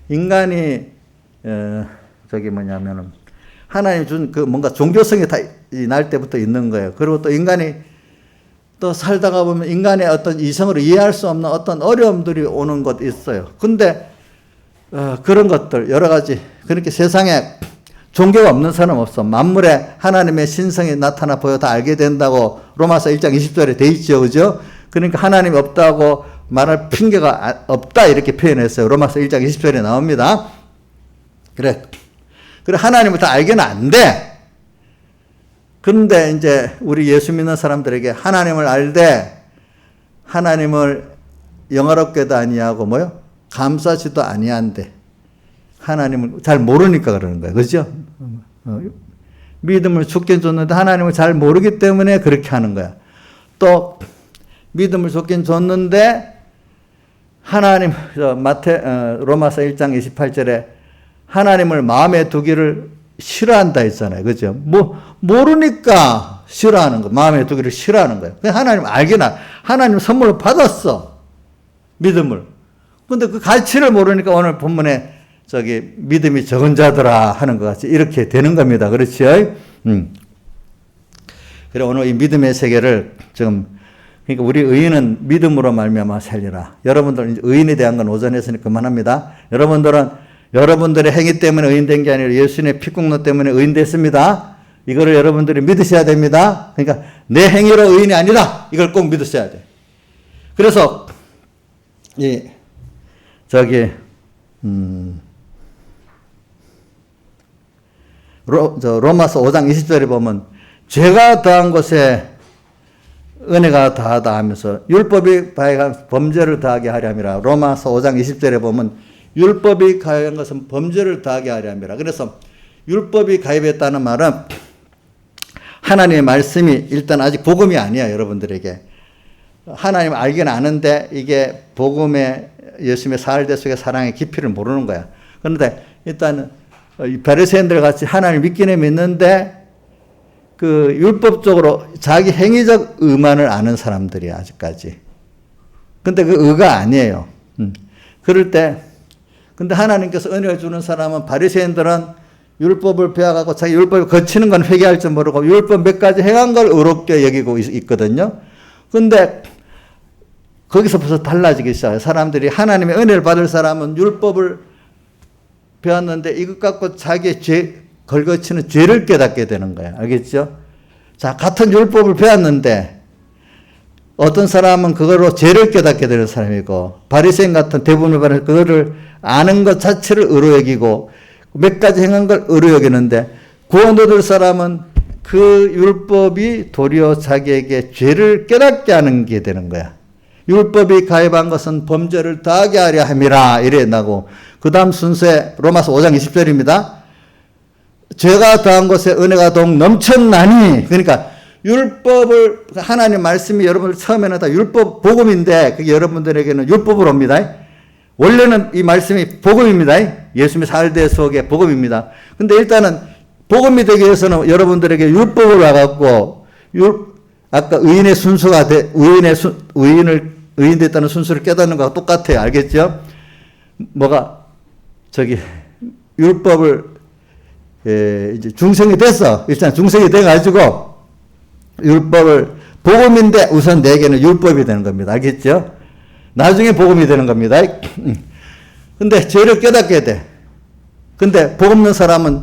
인간이 하나님 준 그 뭔가 종교성이 다 날 때부터 있는 거예요. 그리고 또 인간이 또 살다가 보면 인간의 어떤 이성으로 이해할 수 없는 어떤 어려움들이 오는 것 있어요. 근데 그런 것들 여러 가지, 그렇게 세상에 종교가 없는 사람 없어. 만물에 하나님의 신성이 나타나 보여 다 알게 된다고 로마서 1장 20절에 돼 있죠. 그죠? 그러니까 하나님이 없다고 말할 핑계가 없다 이렇게 표현했어요. 로마서 1장 20절에 나옵니다. 그래 하나님을 다 알게는 안 돼. 그런데 이제 우리 예수 믿는 사람들에게 하나님을 알되 하나님을 영화롭게도 아니하고 뭐요? 감사지도 아니한데, 하나님을 잘 모르니까 그러는 거예요. 그죠? 믿음을 좋게 줬는데 하나님을 잘 모르기 때문에 그렇게 하는 거야. 또 믿음을 좋게 줬는데 하나님, 로마서 1장 28절에 하나님을 마음에 두기를 싫어한다 했잖아요. 그죠? 모르니까 싫어하는 거, 마음에 두기를 싫어하는 거예요. 하나님 알게나, 하나님 선물을 받았어. 믿음을. 근데 그 가치를 모르니까 오늘 본문에 믿음이 적은 자들아 하는 것 같이 이렇게 되는 겁니다. 그렇죠? 그래, 오늘 이 믿음의 세계를 그러니까 우리 의인은 믿음으로 말미암아 살리라. 여러분들 의인에 대한 건 오전에 했으니 그만합니다. 여러분들의 행위 때문에 의인된 게 아니라 예수님의 피국노 때문에 의인됐습니다. 이거를 여러분들이 믿으셔야 됩니다. 그러니까 내 행위로 의인이 아니다. 이걸 꼭 믿으셔야 돼. 그래서 로마서 5장 20절에 보면 죄가 더한 것에 은혜가 더하다 하면서 율법이 가해한 범죄를 더하게 하려 함이라. 로마서 5장 20절에 보면 율법이 가해한 것은 범죄를 더하게 하려 함이라. 그래서 율법이 가입했다는 말은 하나님의 말씀이 일단 아직 복음이 아니야. 여러분들에게 하나님 알긴 아는데 이게 복음의 예수님의 사활대 속의 사랑의 깊이를 모르는 거야. 그런데 일단 바리새인들 같이 하나님을 믿기는 믿는데 그 율법적으로 자기 행위적 의만을 아는 사람들이야 아직까지. 근데 그 의가 아니에요. 그럴 때 근데 하나님께서 은혜를 주는 사람은, 바리새인들은 율법을 배워가고 자기 율법을 거치는 건 회개할 줄 모르고 율법 몇 가지 행한 걸 의롭게 여기고 있거든요. 근데 거기서 벌써 달라지기 시작해요. 사람들이 하나님의 은혜를 받을 사람은 율법을 배웠는데 이것 갖고 자기의 걸거치는 죄를 깨닫게 되는 거예요. 알겠죠? 자, 같은 율법을 배웠는데 어떤 사람은 그거로 죄를 깨닫게 되는 사람이고, 바리새인 같은 대부분의 바리새인 그거를 아는 것 자체를 의로 여기고 몇 가지 행한 걸 의로 여기는데, 구원 얻을 사람은 그 율법이 도리어 자기에게 죄를 깨닫게 하는 게 되는 거야. 율법이 가입한 것은 범죄를 더하게 하려 함이라 이래 나고, 그 다음 순서에 로마서 5장 20절입니다. 죄가 더한 것에 은혜가 더욱 넘쳤나니, 그러니까 율법을, 하나님 말씀이 여러분들 처음에는 다 율법 복음인데 그게 여러분들에게는 율법으로 옵니다. 원래는 이 말씀이 복음입니다. 예수님의 사활대 속의 복음입니다. 근데 일단은 복음이 되기 위해서는 여러분들에게 율법을 와갖고 아까 의인의 순수가 의인 됐다는 순수를 깨닫는 것과 똑같아요. 알겠죠? 율법을 이제 중생이 됐어. 일단 중생이 돼가지고 율법을 복음인데 우선 내게는 율법이 되는 겁니다. 알겠죠? 나중에 복음이 되는 겁니다. 근데 죄를 깨닫게 돼. 근데 복 없는 사람은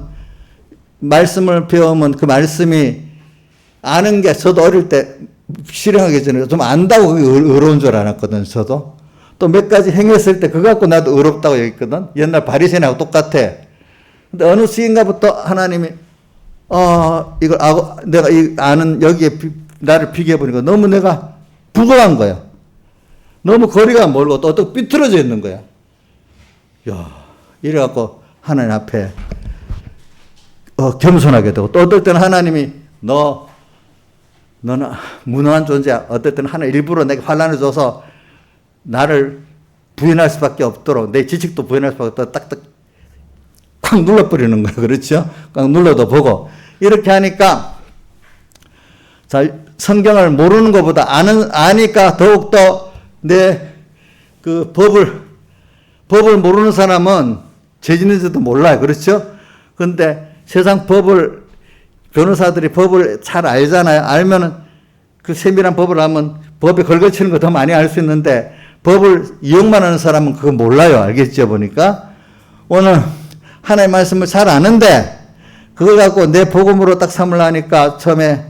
말씀을 배우면 그 말씀이 아는 게, 저도 어릴 때 실행하기 전에 좀 안다고 그게 어려운 줄 알았거든, 저도. 또 몇 가지 행했을 때 그거 갖고 나도 어렵다고 얘기했거든. 옛날 바리새인하고 똑같아. 근데 어느 시기인가부터 하나님이 이걸 내가 아는 여기에 나를 비교해 보니까 너무 내가 부족한 거야. 너무 거리가 멀고 또 어떻게 삐뚤어져 있는 거야. 야, 이래갖고 하나님 앞에 겸손하게 되고, 또 어떨 때는 하나님이 너는 무능한 존재야. 어떨 때는 하나님 일부러 내게 환난을 줘서 나를 부인할 수밖에 없도록, 내 지식도 부인할 수밖에 없도록 딱딱 콱 눌러버리는 거예요. 그렇죠? 꽉 눌러도 보고. 이렇게 하니까, 자, 성경을 모르는 것보다 아니까 더욱더 내 그 법을 모르는 사람은 죄 짓는지도 몰라요. 그렇죠? 근데 세상 변호사들이 법을 잘 알잖아요. 알면은 그 세밀한 법을 하면 법에 걸거치는 거 더 많이 알 수 있는데, 법을 이용만 하는 사람은 그거 몰라요. 알겠죠? 보니까. 오늘 하나님의 말씀을 잘 아는데, 그걸 갖고 내 복음으로 딱 삼으려니까 처음에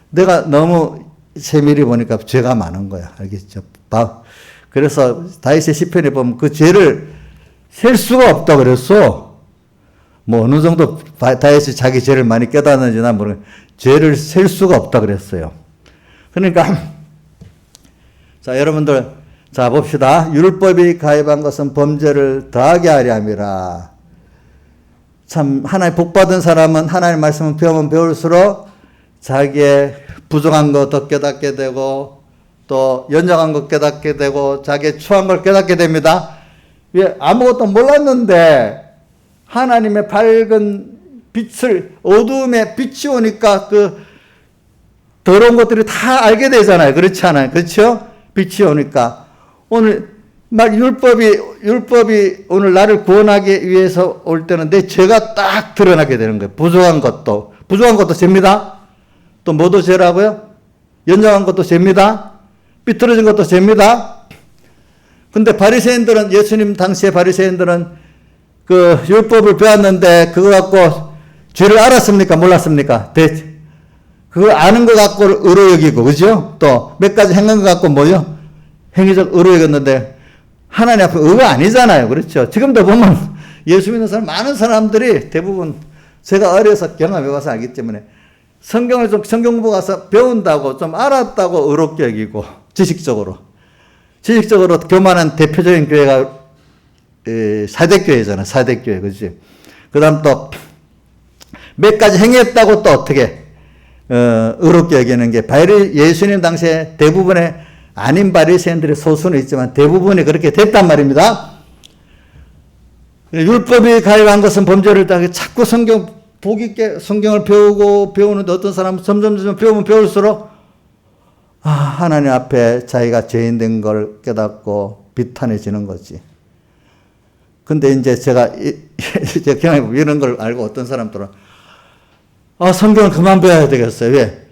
내가 너무 세밀히 보니까 죄가 많은 거야. 알겠죠? 그래서 다윗의 시편에 보면 그 죄를 셀 수가 없다 그랬어. 뭐 어느 정도 다윗이 자기 죄를 많이 깨닫는지 난 모르겠는데, 죄를 셀 수가 없다 그랬어요. 그러니까 자, 여러분들, 자, 봅시다. 율법이 가입한 것은 범죄를 더하게 하려 함이라. 참, 하나님 복받은 사람은 하나님의 말씀을 배우면 배울수록 자기의 부족한 것 더 깨닫게 되고, 또 연약한 것 깨닫게 되고, 자기의 추한 걸 깨닫게 됩니다. 왜? 아무것도 몰랐는데 하나님의 밝은 빛을, 어두움에 빛이 오니까 그 더러운 것들이 다 알게 되잖아요. 그렇지 않아요? 그렇죠? 빛이 오니까. 오늘 율법이 오늘 나를 구원하기 위해서 올 때는 내 죄가 딱 드러나게 되는 거예요. 부족한 것도 죄입니다. 또 뭐도 죄라고요? 연약한 것도 죄입니다. 삐뚤어진 것도 죄입니다. 근데 바리새인들은, 예수님 당시의 바리새인들은 그 율법을 배웠는데 그거 갖고 죄를 알았습니까? 몰랐습니까? 그거 아는 것 갖고 의로 여기고, 그죠? 또 몇 가지 행한 것 갖고 뭐요? 행위적 의로 여겼는데 하나님 앞에 의가 아니잖아요. 그렇죠? 지금도 보면 예수 믿는 사람, 많은 사람들이 대부분 제가 어려서 경험해 봐서 알기 때문에 성경 공부 가서 배운다고 좀 알았다고 의롭게 여기고, 지식적으로 교만한 대표적인 교회가 사대교회잖아요. 사대교회. 그렇지? 그 다음 또 몇 가지 행했다고 또 어떻게 의롭게 여기는 게, 예수님 당시에 대부분의 아닌 바리새인들의 소수는 있지만 대부분이 그렇게 됐단 말입니다. 율법이 가입한 것은 범죄를 당해. 자꾸 복 있게 성경을 배우는데 어떤 사람은 점점 배우면 배울수록 하나님 앞에 자기가 죄인 된 걸 깨닫고 비탄해지는 거지. 근데 이제 제가 경험해보면 이런 걸 알고 어떤 사람들은 성경을 그만 배워야 되겠어요. 왜?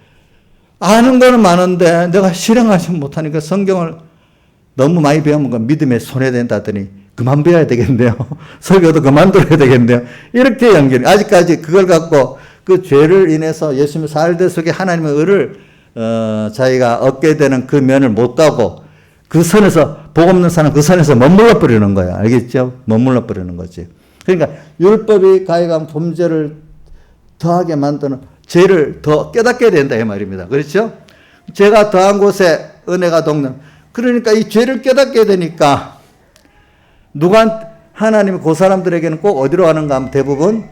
아는 거는 많은데 내가 실행하지 못하니까 성경을 너무 많이 배우면 믿음에 손해된다더니 그만 배워야 되겠네요. 설교도 그만 들어야 되겠네요. 이렇게 연결이. 아직까지 그걸 갖고 그 죄를 인해서 예수님의 살대 속에 하나님의 의를 자기가 얻게 되는 그 면을 못 가고, 그 선에서, 복 없는 사람 그 선에서 머물러 버리는 거야. 알겠죠? 머물러 버리는 거지. 그러니까 율법이 가해간 범죄를 더하게 만드는, 죄를 더 깨닫게 된다 이 말입니다. 그렇죠? 죄가 더한 곳에 은혜가 동는. 그러니까 이 죄를 깨닫게 되니까 하나님이 그 사람들에게는 꼭 어디로 가는가 하면 대부분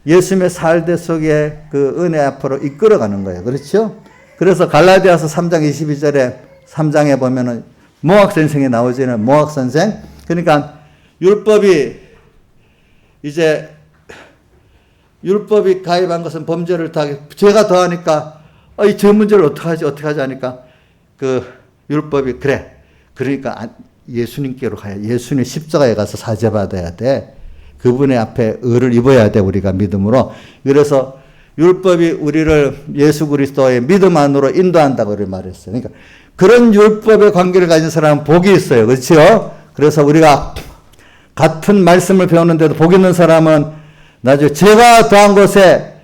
예수님의 살대 속에 그 은혜 앞으로 이끌어가는 거예요. 그렇죠? 그래서 갈라디아서 3장 22절에 3장에 보면은 모학 선생이 나오지는 모학 선생. 그러니까 율법이 가입한 것은 범죄를 더하게, 죄가 더하니까 이 죄 문제를 어떻게 하지 하니까 그 율법이 그러니까 예수님께로 가야, 예수님 십자가에 가서 사죄받아야 돼. 그분의 앞에 의를 입어야 돼, 우리가 믿음으로. 그래서 율법이 우리를 예수 그리스도의 믿음 안으로 인도한다고 말했어요. 그러니까 그런 율법의 관계를 가진 사람은 복이 있어요. 그렇죠? 그래서 우리가 같은 말씀을 배우는데도 복 있는 사람은 나중에 죄가 더한 것에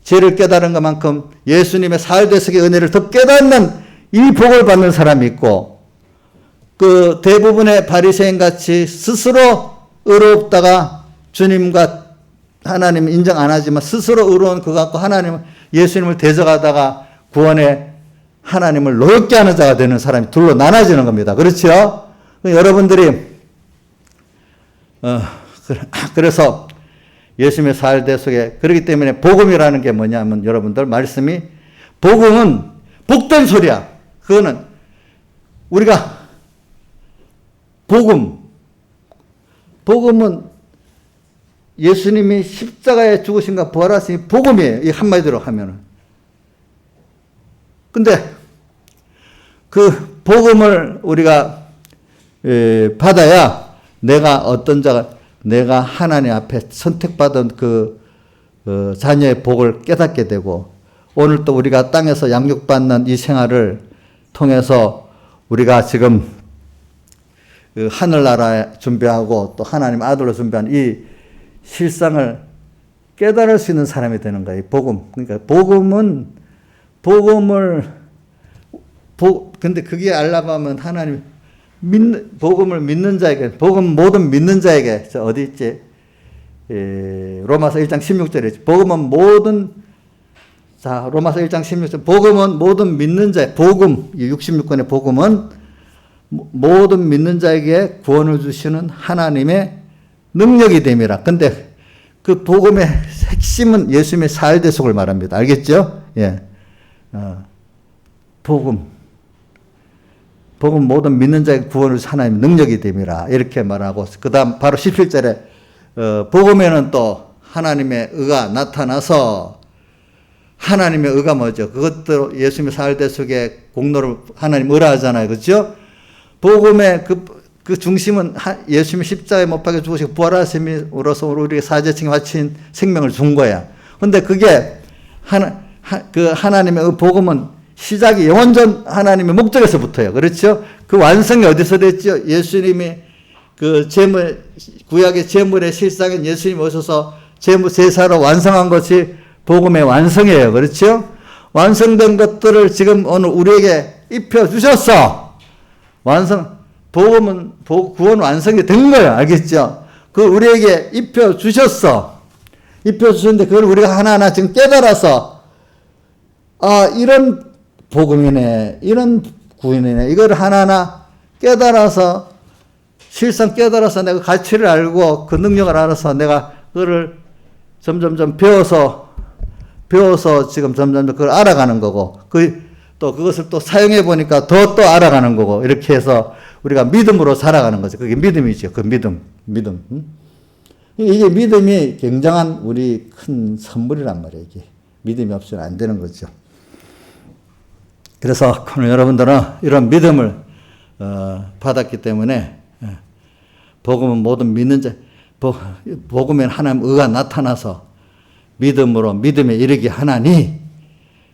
죄를 깨달은 것만큼 예수님의 살대석의 은혜를 더 깨닫는 이 복을 받는 사람이 있고, 그 대부분의 바리새인 같이 스스로 의롭다가 주님과 하나님 인정 안 하지만 스스로 의로운 그 갖고 예수님을 대적하다가 구원에 하나님을 노엽게 하는 자가 되는 사람이 둘로 나눠지는 겁니다. 그렇죠? 여러분들이 그래서 예수님의 사활대 속에, 그렇기 때문에 복음이라는 게 뭐냐면 여러분들 말씀이, 복음은 복된 소리야. 그거는 우리가 복음은 예수님이 십자가에 죽으신가 부활하신 복음이에요. 이 한마디로 하면은. 근데 그 복음을 우리가 받아야 내가 하나님 앞에 선택받은 그 자녀의 복을 깨닫게 되고, 오늘 또 우리가 땅에서 양육받는 이 생활을 통해서 우리가 지금 그 하늘나라 준비하고 또 하나님 아들로 준비한 이 실상을 깨달을 수 있는 사람이 되는 거예요. 복음. 그러니까 근데 그게 알라고 하면 하나님 복음을 믿는 자에게, 모든 믿는 자에게, 어디 있지? 로마서 1장 16절에 복음은 로마서 1장 16절, 복음은 모든 믿는 자, 66권의 복음은 모든 믿는 자에게 구원을 주시는 하나님의 능력이 됨이라. 근데 그 복음의 핵심은 예수님의 사활대속을 말합니다. 알겠죠? 예. 복음 모든 믿는 자에게 구원을 주시는 하나님의 능력이 됨이라. 이렇게 말하고, 그 다음 바로 17절에 복음에는 또 하나님의 의가 나타나서, 하나님의 의가 뭐죠? 그것도 예수님의 사활대속의 공로를 하나님 의라 하잖아요. 그렇죠? 복음의 그 중심은 예수님이 십자가에 못 박혀 죽으시고 부활하심으로써 우리에게 사제층에 바친 생명을 준 거야. 근데 그게 그 하나님의 복음은 시작이 영원전 하나님의 목적에서부터예요. 그렇죠? 그 완성이 어디서 됐죠? 예수님이 그 구약의 제물의 실상인 예수님이 오셔서 제사로 완성한 것이 복음의 완성이에요. 그렇죠? 완성된 것들을 지금 오늘 우리에게 입혀주셨어. 복음은 구원 완성이 된 거예요. 알겠죠? 그 우리에게 입혀주셨어. 입혀주셨는데 그걸 우리가 하나하나 지금 깨달아서, 이런 복음이네, 이런 구원이네, 이걸 하나하나 깨달아서, 실상 깨달아서 내가 가치를 알고 그 능력을 알아서 내가 그거를 점점점 배워서 지금 점점 그걸 알아가는 거고, 또 그것을 또 사용해 보니까 더 또 알아가는 거고, 이렇게 해서 우리가 믿음으로 살아가는 거죠. 그게 믿음이죠. 그 믿음. 이게 믿음이 굉장한 우리 큰 선물이란 말이에요. 이게 믿음이 없으면 안 되는 거죠. 그래서 오늘 여러분들은 이런 믿음을 받았기 때문에, 복음은 모든 믿는 자, 복음엔 하나님 의가 나타나서 믿음에 이르게 하나니,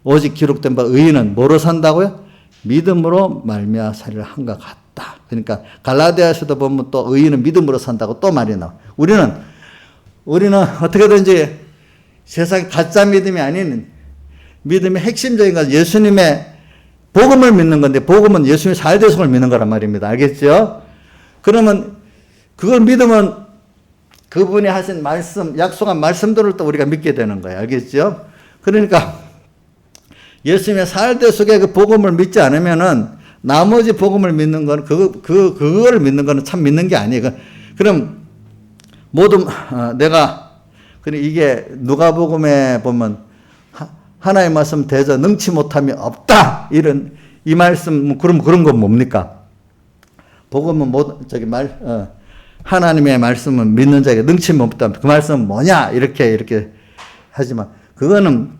오직 기록된 바 의인은 뭐로 산다고요? 믿음으로 말미암아 살리라 한 것 같다. 그러니까 갈라디아에서도 보면 또 의인은 믿음으로 산다고 또 말이 나와. 우리는 어떻게든지 세상 가짜 믿음이 아닌 믿음의 핵심적인 건 예수님의 복음을 믿는 건데, 복음은 예수님의 사활대속을 믿는 거란 말입니다. 알겠죠? 그러면 그걸 믿으면 그분이 하신 말씀, 약속한 말씀들을 또 우리가 믿게 되는 거예요. 알겠죠? 그러니까 예수님의 사활대속의 그 복음을 믿지 않으면은 나머지 복음을 믿는 건 그거를 믿는 거는 참 믿는 게 아니에요. 그럼 모든 이게 누가복음에 보면 하나의 말씀 대저 능치 못함이 없다, 이 말씀, 그럼 그런 건 뭡니까? 복음은 하나님의 말씀은 믿는 자에게 능치 못함, 그 말씀은 뭐냐, 이렇게 하지만, 그거는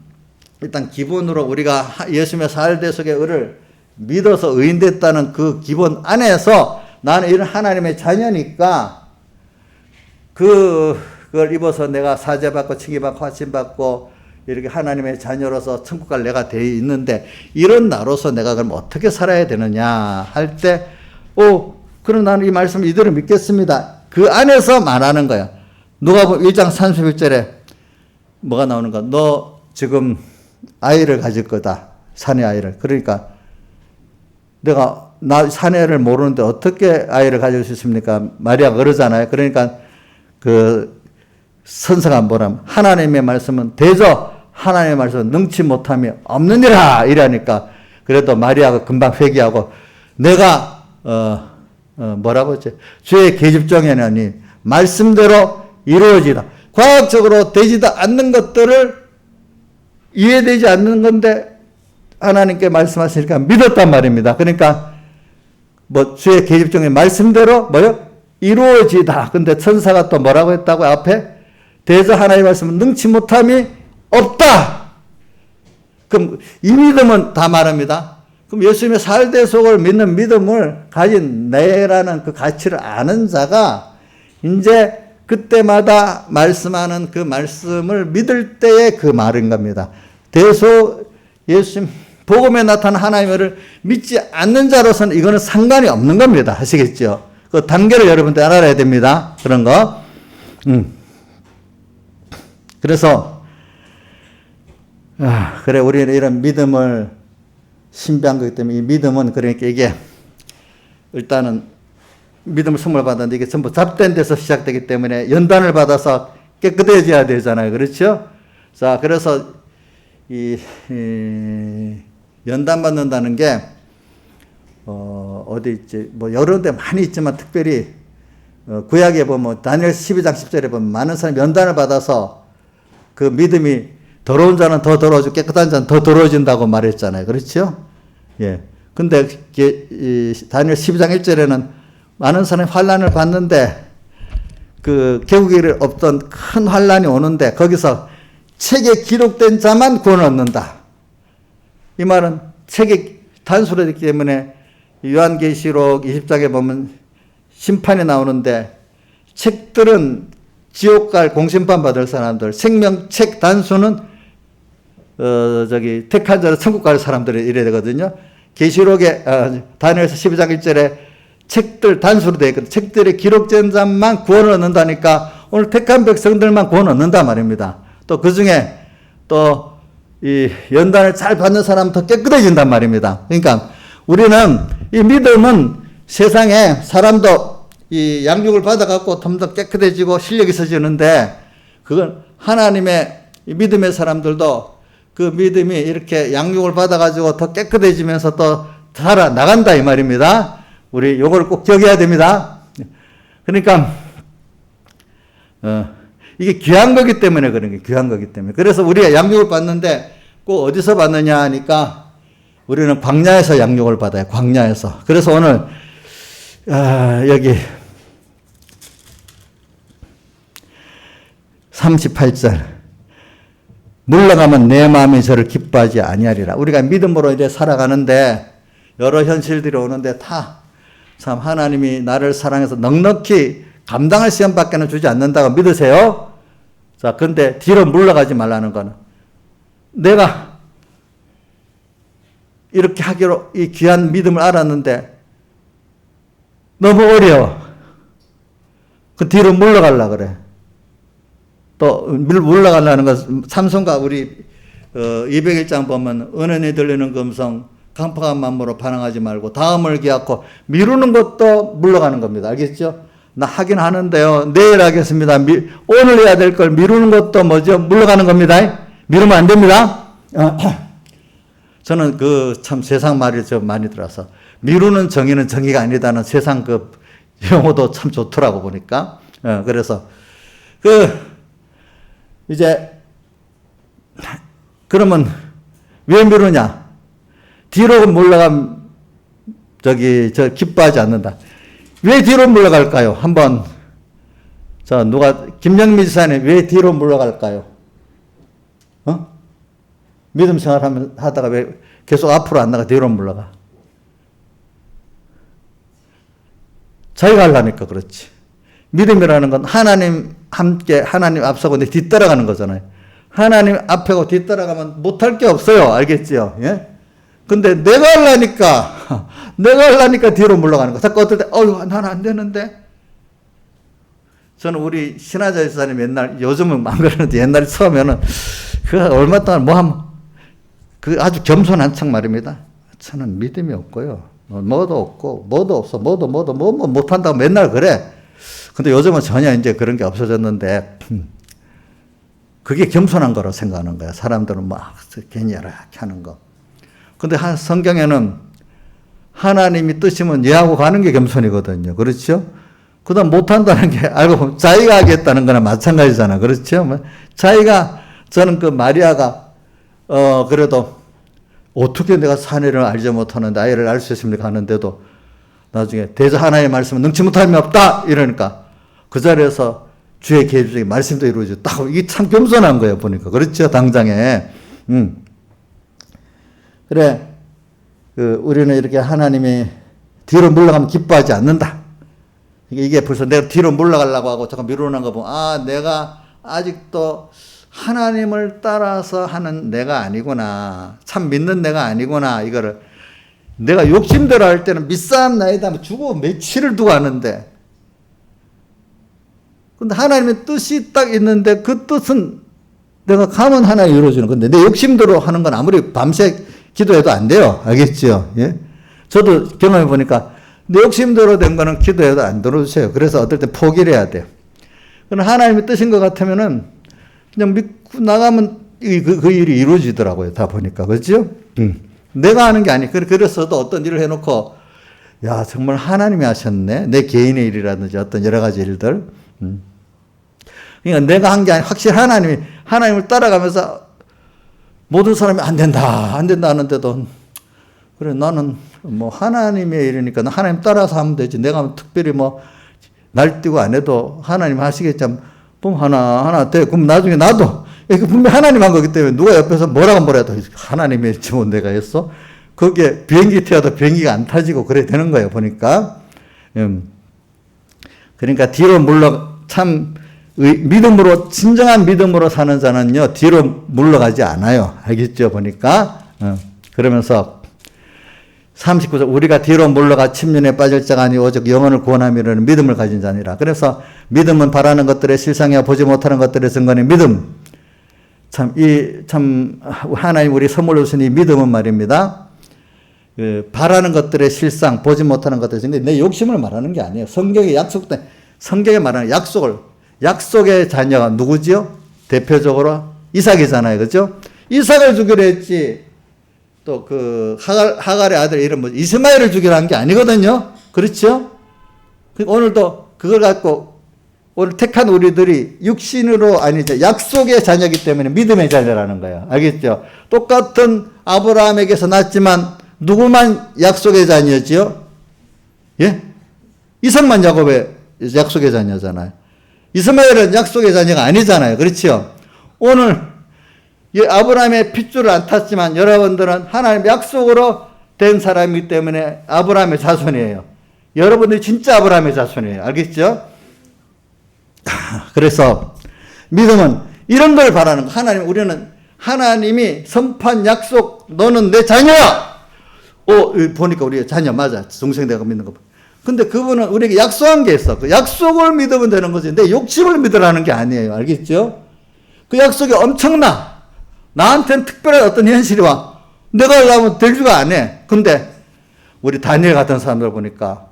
일단 기본으로 우리가 예수님의 사활대속의 의를 믿어서 의인됐다는 그 기본 안에서 나는 이런 하나님의 자녀니까 그걸 입어서 내가 사죄받고 칭의받고 화침받고 이렇게 하나님의 자녀로서 천국 갈 내가 되어 있는데, 이런 나로서 내가 그럼 어떻게 살아야 되느냐 할 때, 그럼 나는 이 말씀 이대로 믿겠습니다. 그 안에서 말하는 거야. 누가복음 1장 31절에 뭐가 나오는가? 너 지금 아이를 가질 거다. 사내 아이를. 그러니까 나 사내를 모르는데 어떻게 아이를 가질 수 있습니까? 마리아가 그러잖아요. 그러니까 그 선서가 뭐라면 하나님의 말씀은 대저 하나님의 말씀은 능치 못함이 없느니라 이러니까 그래도 마리아가 금방 회개하고 내가 뭐라고 했지? 주의 계집종이라니 말씀대로 이루어지다. 과학적으로 되지도 않는 것들을 이해되지 않는 건데 하나님께 말씀하시니까 믿었단 말입니다. 그러니까 뭐 주의 계집종의 말씀대로 뭐요? 이루어지다. 근데 천사가 또 뭐라고 했다고 앞에? 대저 하나님의 말씀은 능치 못함이 없다. 그럼 이 믿음은 다 말합니다. 그럼 예수님의 살대속을 믿는 믿음을 가진 내라는 그 가치를 아는 자가 이제 그때마다 말씀하는 그 말씀을 믿을 때의 그 말인 겁니다. 대속 예수님 복음에 나타난 하나님을 믿지 않는 자로서는 이거는 상관이 없는 겁니다. 아시겠죠? 그 단계를 여러분들 알아야 됩니다. 그런 거. 그래서 그래 우리는 이런 믿음을 신비한 거기 때문에 이 믿음은 그러니까 이게 일단은 믿음을 선물 받았는데 이게 전부 잡된 데서 시작되기 때문에 연단을 받아서 깨끗해져야 되잖아요. 그렇죠? 자, 그래서 이 연단 받는다는 게 어디 있지? 뭐 여러 데 많이 있지만 특별히 구약에 보면 다니엘 12장 10절에 보면 많은 사람이 연단을 받아서 그 믿음이 더러운 자는 더 더러워지고 깨끗한 자는 더 더러워진다고 말했잖아요. 그렇죠? 예. 근데 다니엘 12장 1절에는 많은 사람이 환난을 받는데 그 개국이 없던 큰 환난이 오는데 거기서 책에 기록된 자만 구원을 얻는다. 이 말은 책에 단수로 되기 때문에 요한계시록 20장에 보면 심판이 나오는데 책들은 지옥 갈 공심판 받을 사람들, 생명책 단수는 택한 자로 천국 갈 사람들이 이래야 되거든요. 계시록에 다니엘서 12장 1절에 책들 단수로 되어 있거든요. 책들에 기록된 자만 구원을 얻는다니까 오늘 택한 백성들만 구원을 얻는다 말입니다. 또 그 중에 또 이 연단을 잘 받는 사람은 더 깨끗해진단 말입니다. 그러니까 우리는 이 믿음은 세상에 사람도 이 양육을 받아갖고 좀 더 깨끗해지고 실력이 있어지는데 그건 하나님의 믿음의 사람들도 그 믿음이 이렇게 양육을 받아가지고 더 깨끗해지면서 또 살아나간다 이 말입니다. 우리 요걸 꼭 기억해야 됩니다. 그러니까 이게 귀한 거기 때문에 그런 게 귀한 거기 때문에. 그래서 우리가 양육을 받는데 꼭 어디서 받느냐 하니까 우리는 광야에서 양육을 받아요. 광야에서. 그래서 오늘 여기 38절 물러가면 내 마음이 저를 기뻐하지 아니하리라. 우리가 믿음으로 이제 살아가는데 여러 현실들이 오는데 다 참 하나님이 나를 사랑해서 넉넉히 감당할 시간밖에는 주지 않는다고 믿으세요? 자, 근데 뒤로 물러가지 말라는 거는 내가 이렇게 하기로 이 귀한 믿음을 알았는데 너무 어려워. 그 뒤로 물러가려고 그래. 또 물러가려는 건 삼손과 우리 201장 보면 은은히 들리는 금성 강팍한 마음으로 반항하지 말고 다음을 기약고 미루는 것도 물러가는 겁니다. 알겠죠? 나 하긴 하는데요. 내일 하겠습니다. 오늘 해야 될 걸 미루는 것도 뭐죠? 물러가는 겁니다. 미루면 안 됩니다. 저는 그 참 세상 말이 좀 많이 들어서 미루는 정의는 정의가 아니다는 세상 그 용어도 참 좋더라고 보니까. 그래서 이제 그러면 왜 미루냐? 뒤로 물러가면 기뻐하지 않는다. 왜 뒤로 물러갈까요? 한번 김영미 지사님 왜 뒤로 물러갈까요? 믿음 생활 하다가 왜 계속 앞으로 안 나가 뒤로 물러가? 자기가 하려니까 그렇지. 믿음이라는 건 하나님 함께 하나님 앞서고 내 뒤따라가는 거잖아요. 하나님 앞에고 뒤따라가면 못할 게 없어요. 알겠지요? 예? 근데 내가 하려니까 뒤로 물러가는 거. 자꾸 어떨 때 난 안 되는데. 저는 우리 신하자 지사님 요즘은 안 그러는데 옛날에 처음에는 얼마 동안 아주 겸손한 척 말입니다. 저는 믿음이 없고요. 뭐도 없고, 뭐도 없어, 뭐도 못한다고 맨날 그래. 근데 요즘은 전혀 이제 그런 게 없어졌는데, 그게 겸손한 거로 생각하는 거야. 사람들은 막 괜히 이렇게 하는 거. 근데 성경에는 하나님이 뜻이면 예하고 가는 게 겸손이거든요. 그렇죠? 그 다음 못한다는 게 알고 보면 자기가 하겠다는 거나 마찬가지잖아. 그렇죠? 저는 그 마리아가, 그래도 어떻게 내가 사내를 알지 못하는데 아이를 알 수 있습니까? 하는데도 나중에 대저 하나의 말씀은 능치 못함이 없다! 이러니까 그 자리에서 주의 계획이 말씀도 이루어지고 딱 이게 참 겸손한 거예요. 보니까. 그렇죠? 당장에. 그래. 우리는 이렇게 하나님이 뒤로 물러가면 기뻐하지 않는다. 이게 벌써 내가 뒤로 물러가려고 하고 잠깐 미루는 거 보면, 내가 아직도 하나님을 따라서 하는 내가 아니구나. 참 믿는 내가 아니구나. 이거를 내가 욕심대로 할 때는 믿사람 나이다 주고 며칠을 두고 하는데, 근데 하나님의 뜻이 딱 있는데 그 뜻은 내가 가면 하나 이루어지는 건데 내 욕심대로 하는 건 아무리 밤새 기도해도 안 돼요. 알겠죠? 예? 저도 경험해 보니까 내 욕심대로 된 거는 기도해도 안 들어주세요. 그래서 어떨 때 포기를 해야 돼요. 그러나 하나님의 뜻인 것 같으면은 그냥 믿고 나가면 그 일이 이루어지더라고요. 다 보니까. 그렇죠? 내가 하는 게 아니. 그래서도 어떤 일을 해놓고, 야, 정말 하나님이 하셨네. 내 개인의 일이라든지 어떤 여러 가지 일들. 그러니까 내가 한 게 아니, 확실히 하나님을 따라가면서 모든 사람이 안 된다 하는데도, 그래, 나는 뭐 하나님의 일이니까 하나님 따라서 하면 되지. 내가 특별히 날뛰고 안 해도 하나님 하시겠지. 보면 하나 돼. 그럼 나중에 나도, 이게 분명히 하나님 한 거기 때문에 누가 옆에서 뭐라고 해도 하나님이 했지 뭐 내가 했어. 거기에 비행기 태워도 비행기가 안 타지고 그래 되는 거예요. 보니까. 그러니까 뒤로 믿음으로, 진정한 믿음으로 사는 자는요, 뒤로 물러가지 않아요. 알겠죠? 보니까. 그러면서 39절, 우리가 뒤로 물러가 침륜에 빠질 자가 아니 오직 영혼을 구원함이라는 믿음을 가진 자니라. 그래서 믿음은 바라는 것들의 실상이야 보지 못하는 것들의 증거는 믿음. 참 하나님 우리 선물로 주신 이 믿음은 말입니다. 바라는 것들의 실상, 보지 못하는 것들의 증거. 내 욕심을 말하는 게 아니에요. 성경에 말하는 약속의 자녀가 누구지요? 대표적으로 이삭이잖아요. 그죠? 이삭을 주기로 했지. 또 하갈의 아들 이름 이스마엘을 주기로 한 게 아니거든요. 그렇죠? 오늘도 그걸 갖고 오늘 택한 우리들이 육신으로 아니죠. 약속의 자녀이기 때문에 믿음의 자녀라는 거예요. 알겠죠? 똑같은 아브라함에게서 났지만 누구만 약속의 자녀지요? 예? 이삭만 야곱의 약속의 자녀잖아요. 이스마엘은 약속의 자녀가 아니잖아요. 그렇죠? 오늘 아브라함의 핏줄을 안 탔지만 여러분들은 하나님의 약속으로 된 사람이기 때문에 아브라함의 자손이에요. 여러분들이 진짜 아브라함의 자손이에요. 알겠죠? 그래서 믿음은 이런 걸 바라는 거. 우리는 하나님이 선포한 약속, 너는 내 자녀야! 보니까 우리 자녀 맞아. 동생대가 믿는 거. 근데 그분은 우리에게 약속한 게 있어. 그 약속을 믿으면 되는 거지. 내 욕심을 믿으라는 게 아니에요. 알겠죠? 그 약속이 엄청나. 나한테는 특별한 어떤 현실이 와. 내가 하려면 대주가 안 해. 근데 우리 다니엘 같은 사람들 보니까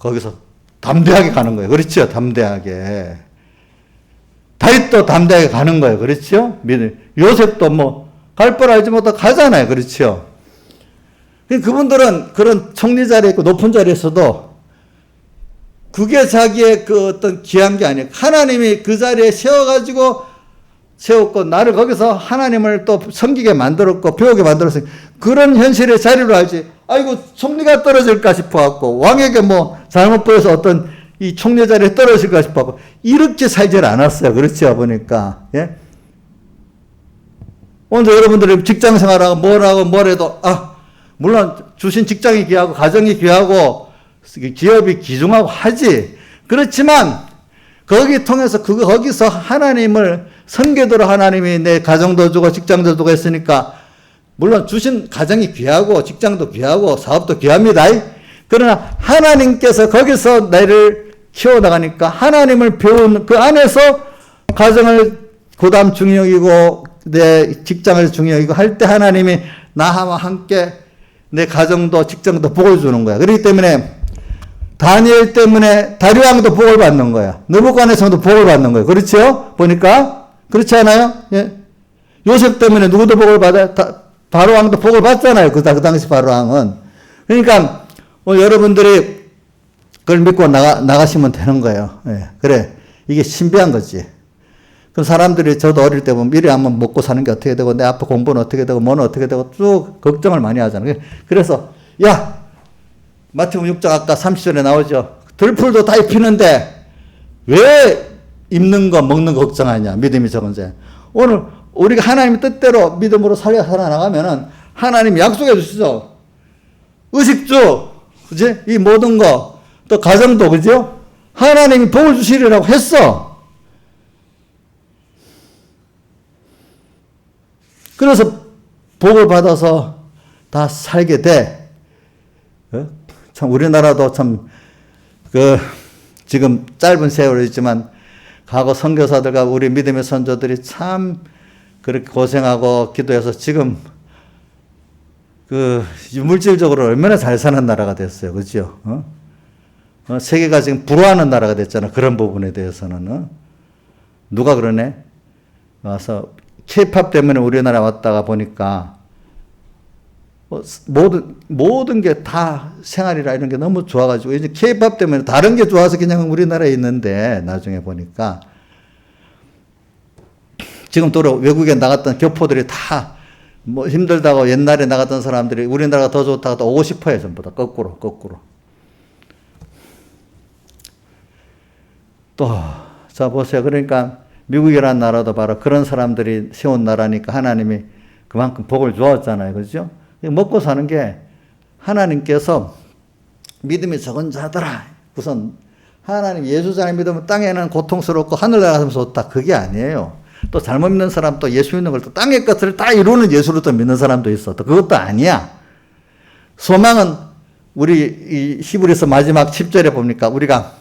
거기서 담대하게 가는 거예요. 그렇죠? 담대하게. 다윗도 담대하게 가는 거예요. 그렇죠? 요셉도 갈 뻔 알지 못하고 가잖아요. 그렇죠? 그분들은 그런 총리 자리에 있고 높은 자리에서도 그게 자기의 그 어떤 귀한 게 아니에요. 하나님이 그 자리에 세웠고 나를 거기서 하나님을 또 섬기게 만들었고 배우게 만들었어요. 그런 현실의 자리로 알지. 아이고 총리가 떨어질까 싶어갖고 왕에게 잘못 보여서 어떤 이 총리 자리에 떨어질까 싶어갖고 이렇게 살질 않았어요. 그렇죠? 보니까. 예? 오늘 여러분들이 직장 생활하고 뭐래도 물론 주신 직장이 귀하고 가정이 귀하고 기업이 귀중하고 하지. 그렇지만 거기 통해서 거기서 하나님을 선교도로 하나님이 내 가정도 주고 직장도 주고 했으니까 물론 주신 가정이 귀하고 직장도 귀하고 사업도 귀합니다. 그러나 하나님께서 거기서 나를 키워나가니까 하나님을 배우는 그 안에서 가정을 그다음 중요이고 내 직장을 중요이고 할 때 하나님이 나와 함께 내 가정도 직장도 복을 주는 거야. 그렇기 때문에 다니엘 때문에 다리왕도 복을 받는 거야. 느부갓네살도 복을 받는 거예요. 그렇죠? 보니까 그렇지 않아요? 예. 요셉 때문에 누구도 복을 받아요? 바로왕도 복을 받잖아요. 그 당시 바로왕은. 그러니까 여러분들이 그걸 믿고 나가시면 되는 거예요. 예. 그래. 이게 신비한 거지. 그 사람들이 저도 어릴 때 보면 미래 한번 먹고 사는 게 어떻게 되고 내 앞에 공부는 어떻게 되고 뭐는 어떻게 되고 쭉 걱정을 많이 하잖아요. 그래서 야 마태복음 6장 아까 30절에 나오죠. 들풀도 다 입히는데 왜 입는 거 먹는 거 걱정하냐. 믿음이 적은 자. 오늘 우리가 하나님의 뜻대로 믿음으로 살아나가면은 하나님이 약속해 주시죠. 의식주, 그지? 이 모든 거, 또 가정도, 그죠? 하나님이 복을 주시리라고 했어. 그래서 복을 받아서 다 살게 돼. 참, 우리나라도 참, 지금 짧은 세월이지만, 과거 선교사들과 우리 믿음의 선조들이 참 그렇게 고생하고 기도해서 지금 물질적으로 얼마나 잘 사는 나라가 됐어요. 그죠? 세계가 지금 부러워하는 나라가 됐잖아. 그런 부분에 대해서는. 누가 그러네? 와서 K-팝 때문에 우리나라 왔다가 보니까 모든 게 다 생활이라 이런 게 너무 좋아가지고 이제 K-팝 때문에 다른 게 좋아서 그냥 우리나라에 있는데 나중에 보니까 지금 또 외국에 나갔던 교포들이 다 뭐 힘들다고 옛날에 나갔던 사람들이 우리나라가 더 좋다고 또 오고 싶어요. 전부 다 거꾸로. 또 자 보세요. 그러니까 미국이라는 나라도 바로 그런 사람들이 세운 나라니까 하나님이 그만큼 복을 주었잖아요. 그렇죠? 먹고 사는 게 하나님께서 믿음이 적은 자들아. 우선 하나님 예수 잘 믿으면 땅에는 고통스럽고 하늘나라에서 좋다. 그게 아니에요. 또 잘못 믿는 사람 또 예수 믿는 걸 또 땅의 것을 다 이루는 예수로 또 믿는 사람도 있어. 또 그것도 아니야. 소망은 우리 이 히브리서 마지막 10절에 보니까 우리가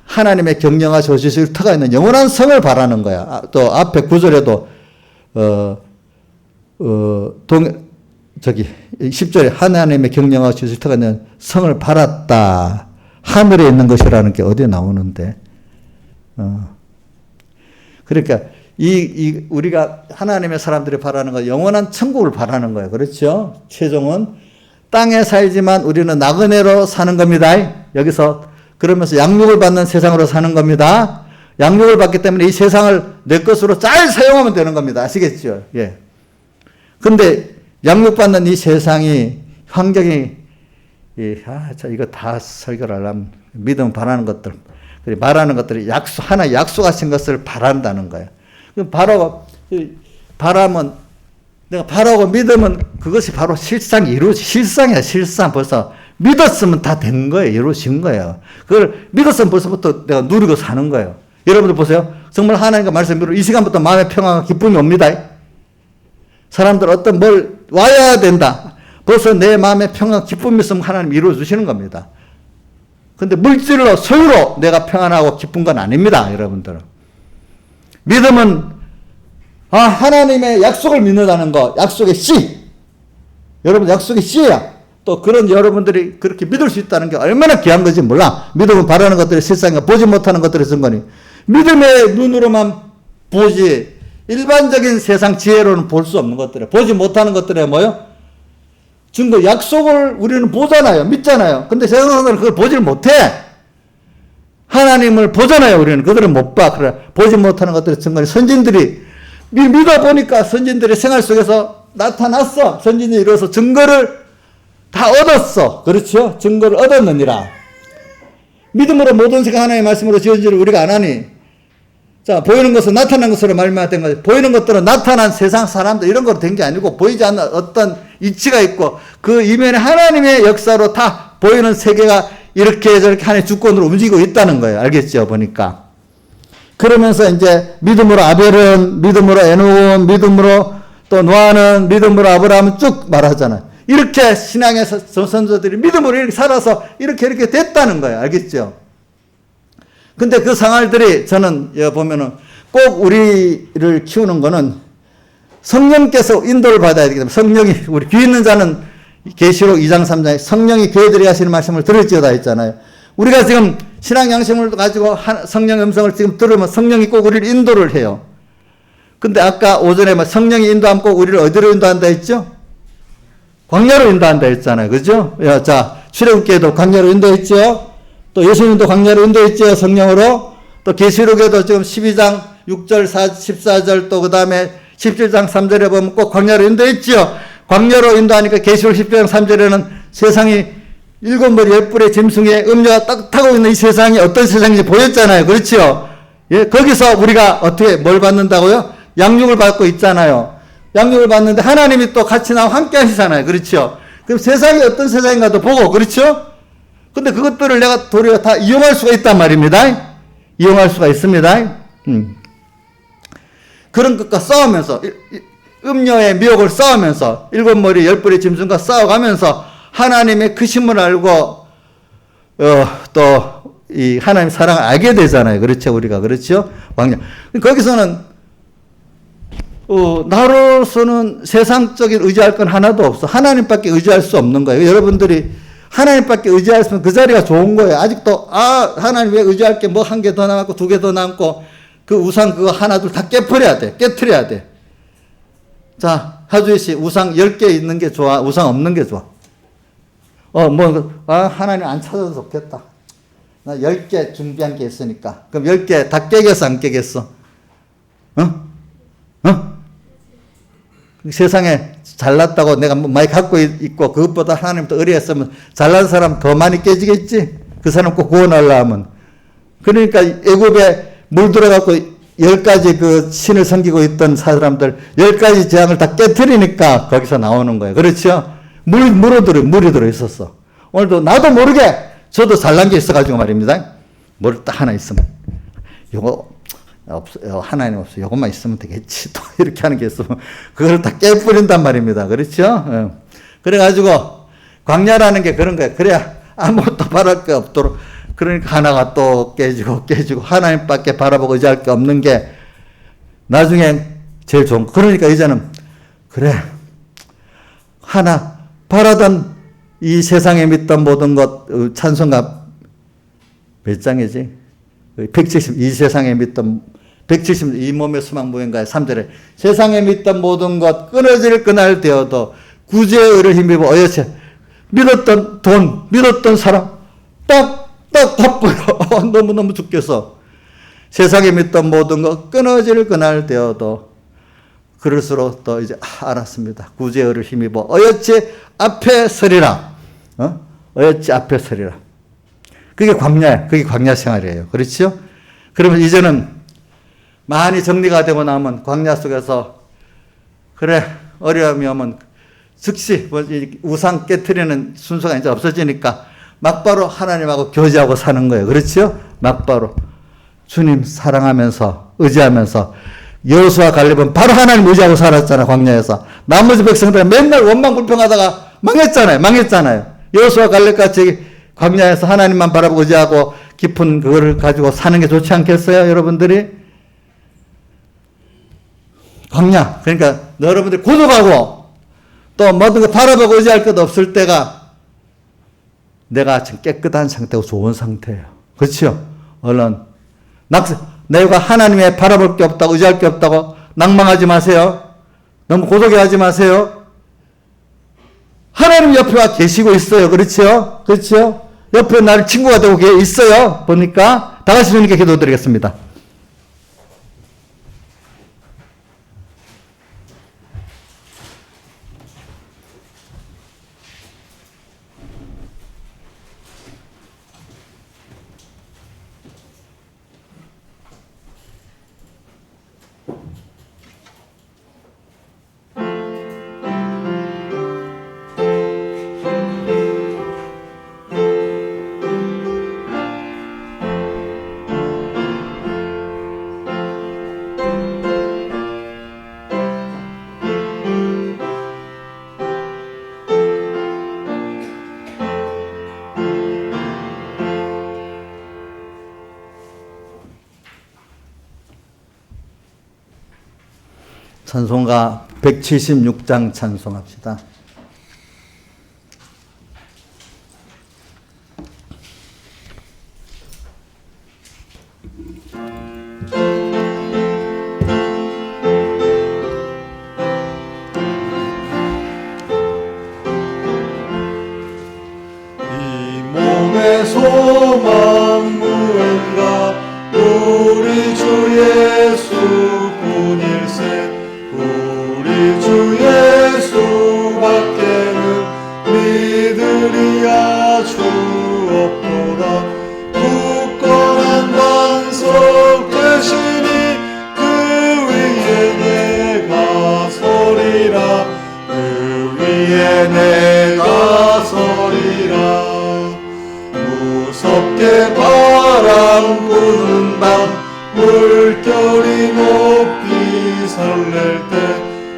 하나님의 경영과 조시실 터가 있는 영원한 성을 바라는 거야. 또 앞에 9절에도 10절에 하나님의 경영과 조시실 터가 있는 성을 바랐다. 하늘에 있는 것이라는 게 어디에 나오는데. 그러니까 우리가 하나님의 사람들이 바라는 거 영원한 천국을 바라는 거예요. 그렇죠? 최종은 땅에 살지만 우리는 나그네로 사는 겁니다. 여기서 그러면서 양육을 받는 세상으로 사는 겁니다. 양육을 받기 때문에 이 세상을 내 것으로 잘 사용하면 되는 겁니다. 아시겠죠? 예. 근데 양육받는 이 세상이 환경이 이거 다 설교를 하려면 믿음 바라는 것들 말하는 것들이 하나 약속하신 것을 바란다는 거예요. 바라면 내가 바라고 믿으면 그것이 바로 실상이야. 실상 벌써 믿었으면 다 된 거예요. 이루어진 거예요. 그걸 믿었으면 벌써부터 내가 누리고 사는 거예요. 여러분들 보세요. 정말 하나님과 말씀 믿으면 이 시간부터 마음의 평화가 기쁨이 옵니다. 사람들 어떤 뭘 와야 된다. 벌써 내 마음의 평화 기쁨이 있으면 하나님 이루어 주시는 겁니다. 근데 물질로 소유로 내가 평안하고 기쁜 건 아닙니다. 여러분들은. 믿음은 하나님의 약속을 믿는다는 거. 약속의 씨. 여러분 약속의 씨야. 또 그런 여러분들이 그렇게 믿을 수 있다는 게 얼마나 귀한 건지 몰라. 믿음은 바라는 것들이 실상이 보지 못하는 것들이 쓴 거니. 믿음의 눈으로만 보지 일반적인 세상 지혜로는 볼 수 없는 것들이에요. 보지 못하는 것들에 뭐요? 증거, 약속을 우리는 보잖아요. 믿잖아요. 근데 세상 사람들은 그걸 보질 못해. 하나님을 보잖아요. 우리는. 그들은 못 봐. 그래. 보지 못하는 것들의 증거는 선진들이 믿어보니까 선진들의 생활 속에서 나타났어. 선진이 이루어서 증거를 다 얻었어. 그렇죠? 증거를 얻었느니라. 믿음으로 모든 생각 하나님의 말씀으로 지어지를 우리가 안 하니. 자, 보이는 것은 나타난 것으로 말미암았던 거지. 보이는 것들은 나타난 세상 사람들 이런 거로 된 게 아니고 보이지 않는 어떤 이치가 있고 그 이면에 하나님의 역사로 다 보이는 세계가 이렇게 저렇게 하나의 주권으로 움직이고 있다는 거예요. 알겠죠? 보니까. 그러면서 이제 믿음으로 아벨은, 믿음으로 에녹은, 믿음으로 또 노아는, 믿음으로 아브라함은 쭉 말하잖아요. 이렇게 신앙의 선조들이 믿음으로 이렇게 살아서 이렇게 됐다는 거예요. 알겠죠? 근데 그 생활들이 저는 보면은 꼭 우리를 키우는 거는 성령께서 인도를 받아야 되기 때문에 성령이 우리 귀 있는 자는 계시록 2장 3장에 성령이 교회들에게 하시는 말씀을 들을지어다 했잖아요. 우리가 지금 신앙 양심을 가지고 성령 음성을 지금 들으면 성령이 꼭 우리를 인도를 해요. 근데 아까 오전에 성령이 인도하면 꼭 우리를 어디로 인도한다 했죠? 광야로 인도한다 했잖아요. 그죠? 자, 출애굽기에도 광야로 인도했죠? 또 예수님도 광야로 인도했죠? 성령으로. 또 계시록에도 지금 12장 6절, 14절 또 그 다음에 17장 3절에 보면 꼭 광야로 인도했죠? 광야로 인도하니까 계시록 10장 3절에는 세상이 7머리 10뿔의 짐승의 음료가 딱 타고 있는 이 세상이 어떤 세상인지 보였잖아요. 그렇죠? 예, 거기서 우리가 어떻게 뭘 받는다고요? 양육을 받고 있잖아요. 양육을 받는데 하나님이 또 같이 나와 함께 하시잖아요. 그렇죠? 그럼 세상이 어떤 세상인가도 보고, 그렇죠? 근데 그것들을 내가 도리어 다 이용할 수가 있단 말입니다. 이용할 수가 있습니다. 그런 것과 싸우면서, 음료의 미혹을 싸우면서, 7머리 10뿔의 짐승과 싸워가면서 하나님의 크심을 알고, 또, 이 하나님 사랑을 알게 되잖아요. 그렇죠? 우리가. 그렇죠? 왕년. 거기서는 나로서는 세상적인 의지할 건 하나도 없어. 하나님밖에 의지할 수 없는 거예요. 여러분들이 하나님밖에 의지했으면 그 자리가 좋은 거예요. 아직도 하나님 왜 의지할 게 뭐 한 개 더 남았고 2개 더 남고 그 우상 그거 하나 둘 다 깨버려야 돼. 깨트려야 돼. 자, 하주희 씨 우상 10개 있는 게 좋아? 우상 없는 게 좋아? 하나님 안 찾아도 좋겠다. 나 10개 준비한 게 있으니까. 그럼 10개 다 깨겠어 안 깨겠어? 세상에 잘났다고 내가 많이 갖고 있고 그것보다 하나님 더 의리했으면 잘난 사람 더 많이 깨지겠지. 그 사람 꼭 구원하려 하면. 그러니까 애굽에 물 들어갖고 10가지 그 신을 섬기고 있던 사람들 10가지 재앙을 다 깨트리니까 거기서 나오는 거예요. 그렇죠? 물이 들어 있었어. 오늘도 나도 모르게 저도 잘난 게 있어가지고 말입니다. 뭘 딱 하나 있으면 요거 하나님 없어. 요것만 있으면 되겠지. 또 이렇게 하는 게 있으면 그걸 다 깨버린단 말입니다. 그렇죠? 그래가지고 광야라는 게 그런 거예요. 그래야 아무것도 바랄 게 없도록. 그러니까 하나가 또 깨지고 하나님밖에 바라보고 의지할 게 없는 게 나중에 제일 좋은 거. 그러니까 이제는 그래 하나 바라던 이 세상에 믿던 모든 것 찬송가 몇 장이지? 170 이 세상에 믿던 170 이 몸의 수망 무인가의 3절에 세상에 믿던 모든 것 끊어질 그날 되어도 구주의 의를 힘입어 어여채 믿었던 돈 믿었던 사람 딱 바빠요. 너무너무 죽겠어. 세상에 믿던 모든 것 끊어질 그날 되어도 그럴수록 또 이제 알았습니다. 구주의 의를 힘입어 어여채 앞에 서리라. 어여채 앞에 서리라. 그게 광야예요. 그게 광야 생활이에요. 그렇죠? 그러면 이제는 많이 정리가 되고 나면 광야 속에서 그래 어려움이 오면 즉시 우상 깨트리는 순서가 이제 없어지니까 막바로 하나님하고 교제하고 사는 거예요. 그렇죠? 막바로 주님 사랑하면서 의지하면서 여호수아 갈렙은 바로 하나님 의지하고 살았잖아요. 광야에서. 나머지 백성들은 맨날 원망 불평하다가 망했잖아요. 여호수아 갈렙같이 광야에서 하나님만 바라보고 의지하고 깊은 그거를 가지고 사는 게 좋지 않겠어요? 여러분들이? 광야. 그러니까 여러분들이 고독하고 또 모든 거 바라보고 의지할 것 없을 때가 내가 지금 깨끗한 상태고 좋은 상태예요. 그렇죠? 얼른 내가 하나님의 바라볼 게 없다고 의지할 게 없다고 낭망하지 마세요. 너무 고독해하지 마세요. 하나님 옆에 와 계시고 있어요. 그렇죠? 그렇죠? 옆에 나를 친구가 되고 있어요. 보니까 다 같이 주님께 기도드리겠습니다. 찬송가 176장 찬송합시다. 이 몸의 소망 무언가 우리 주 예수뿐일세. 우리 주 예수밖에는 믿으리 아주 없도다. 굳건한 반석 되시니 그 위에 내가 서리라. 그 위에 내가 서리라. 무섭게 바람 부는 밤 물결이 높이 설렐 때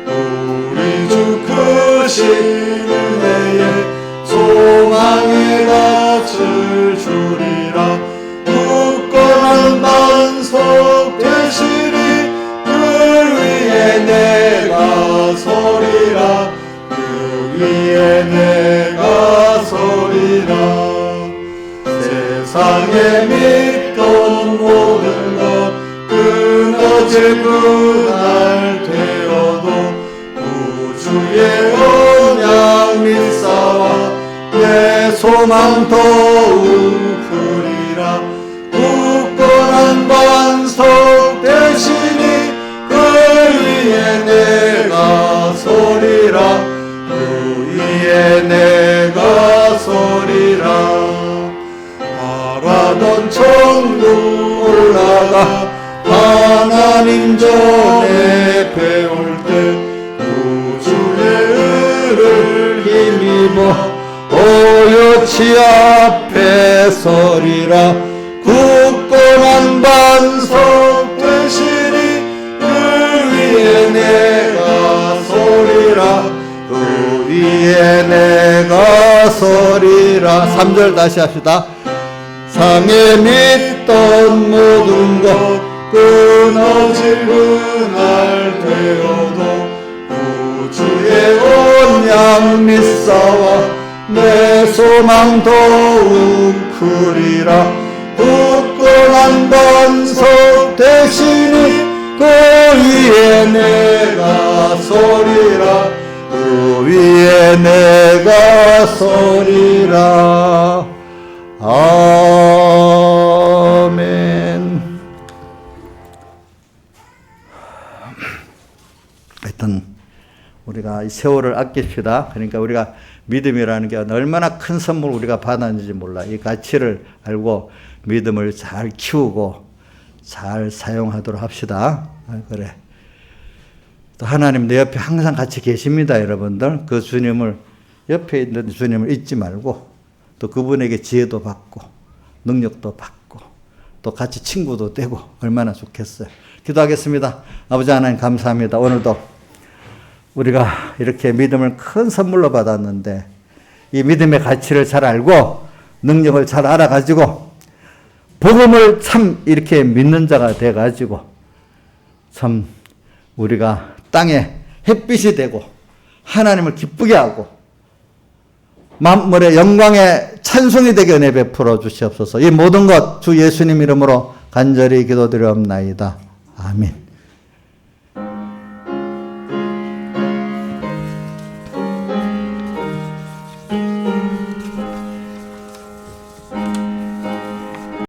우리 주 크신 은혜에 소망의 낯을 주리라. 굳건한 반석 되시니 그 위에 내가 서리라. 그 위에 내가 서리라. 세상에 믿던 모든 것 끊어질 그날 되어도 구주의 언약 믿사와 내 소망 더욱 크리라. 굳건한 반석 되시니 그 위에 내가 서리라. 그 위에 내가 서리라. 바라던 천국 올라가 하나님 전에 배울 때 구주의 은을 힘입어 오요치 앞에 서리라. 굳건한 반석 되시니 그 위에 내가 서리라. 그 위에 내가 서리라. 3절 다시 합시다. 상에 믿던 모든 것 끊어질 그날 되어도 구주의 언약 믿사와 내 소망 더욱 크리라. 굳건한 반석 되시니 그 위에 내가 서리라. 그 위에 내가 서리라. 아멘. 하여튼 우리가 이 세월을 아낍시다. 그러니까 우리가 믿음이라는 게 얼마나 큰 선물 우리가 받았는지 몰라. 이 가치를 알고 믿음을 잘 키우고 잘 사용하도록 합시다. 그래. 또 하나님 내 옆에 항상 같이 계십니다, 여러분들. 그 주님을, 옆에 있는 주님을 잊지 말고 또 그분에게 지혜도 받고 능력도 받고 또 같이 친구도 되고 얼마나 좋겠어요. 기도하겠습니다. 아버지 하나님 감사합니다. 오늘도 우리가 이렇게 믿음을 큰 선물로 받았는데 이 믿음의 가치를 잘 알고 능력을 잘 알아가지고 복음을 참 이렇게 믿는 자가 돼가지고 참 우리가 땅에 햇빛이 되고 하나님을 기쁘게 하고 만물의 영광의 찬송이 되게 은혜 베풀어 주시옵소서. 이 모든 것 주 예수님 이름으로 간절히 기도드리옵나이다. 아멘.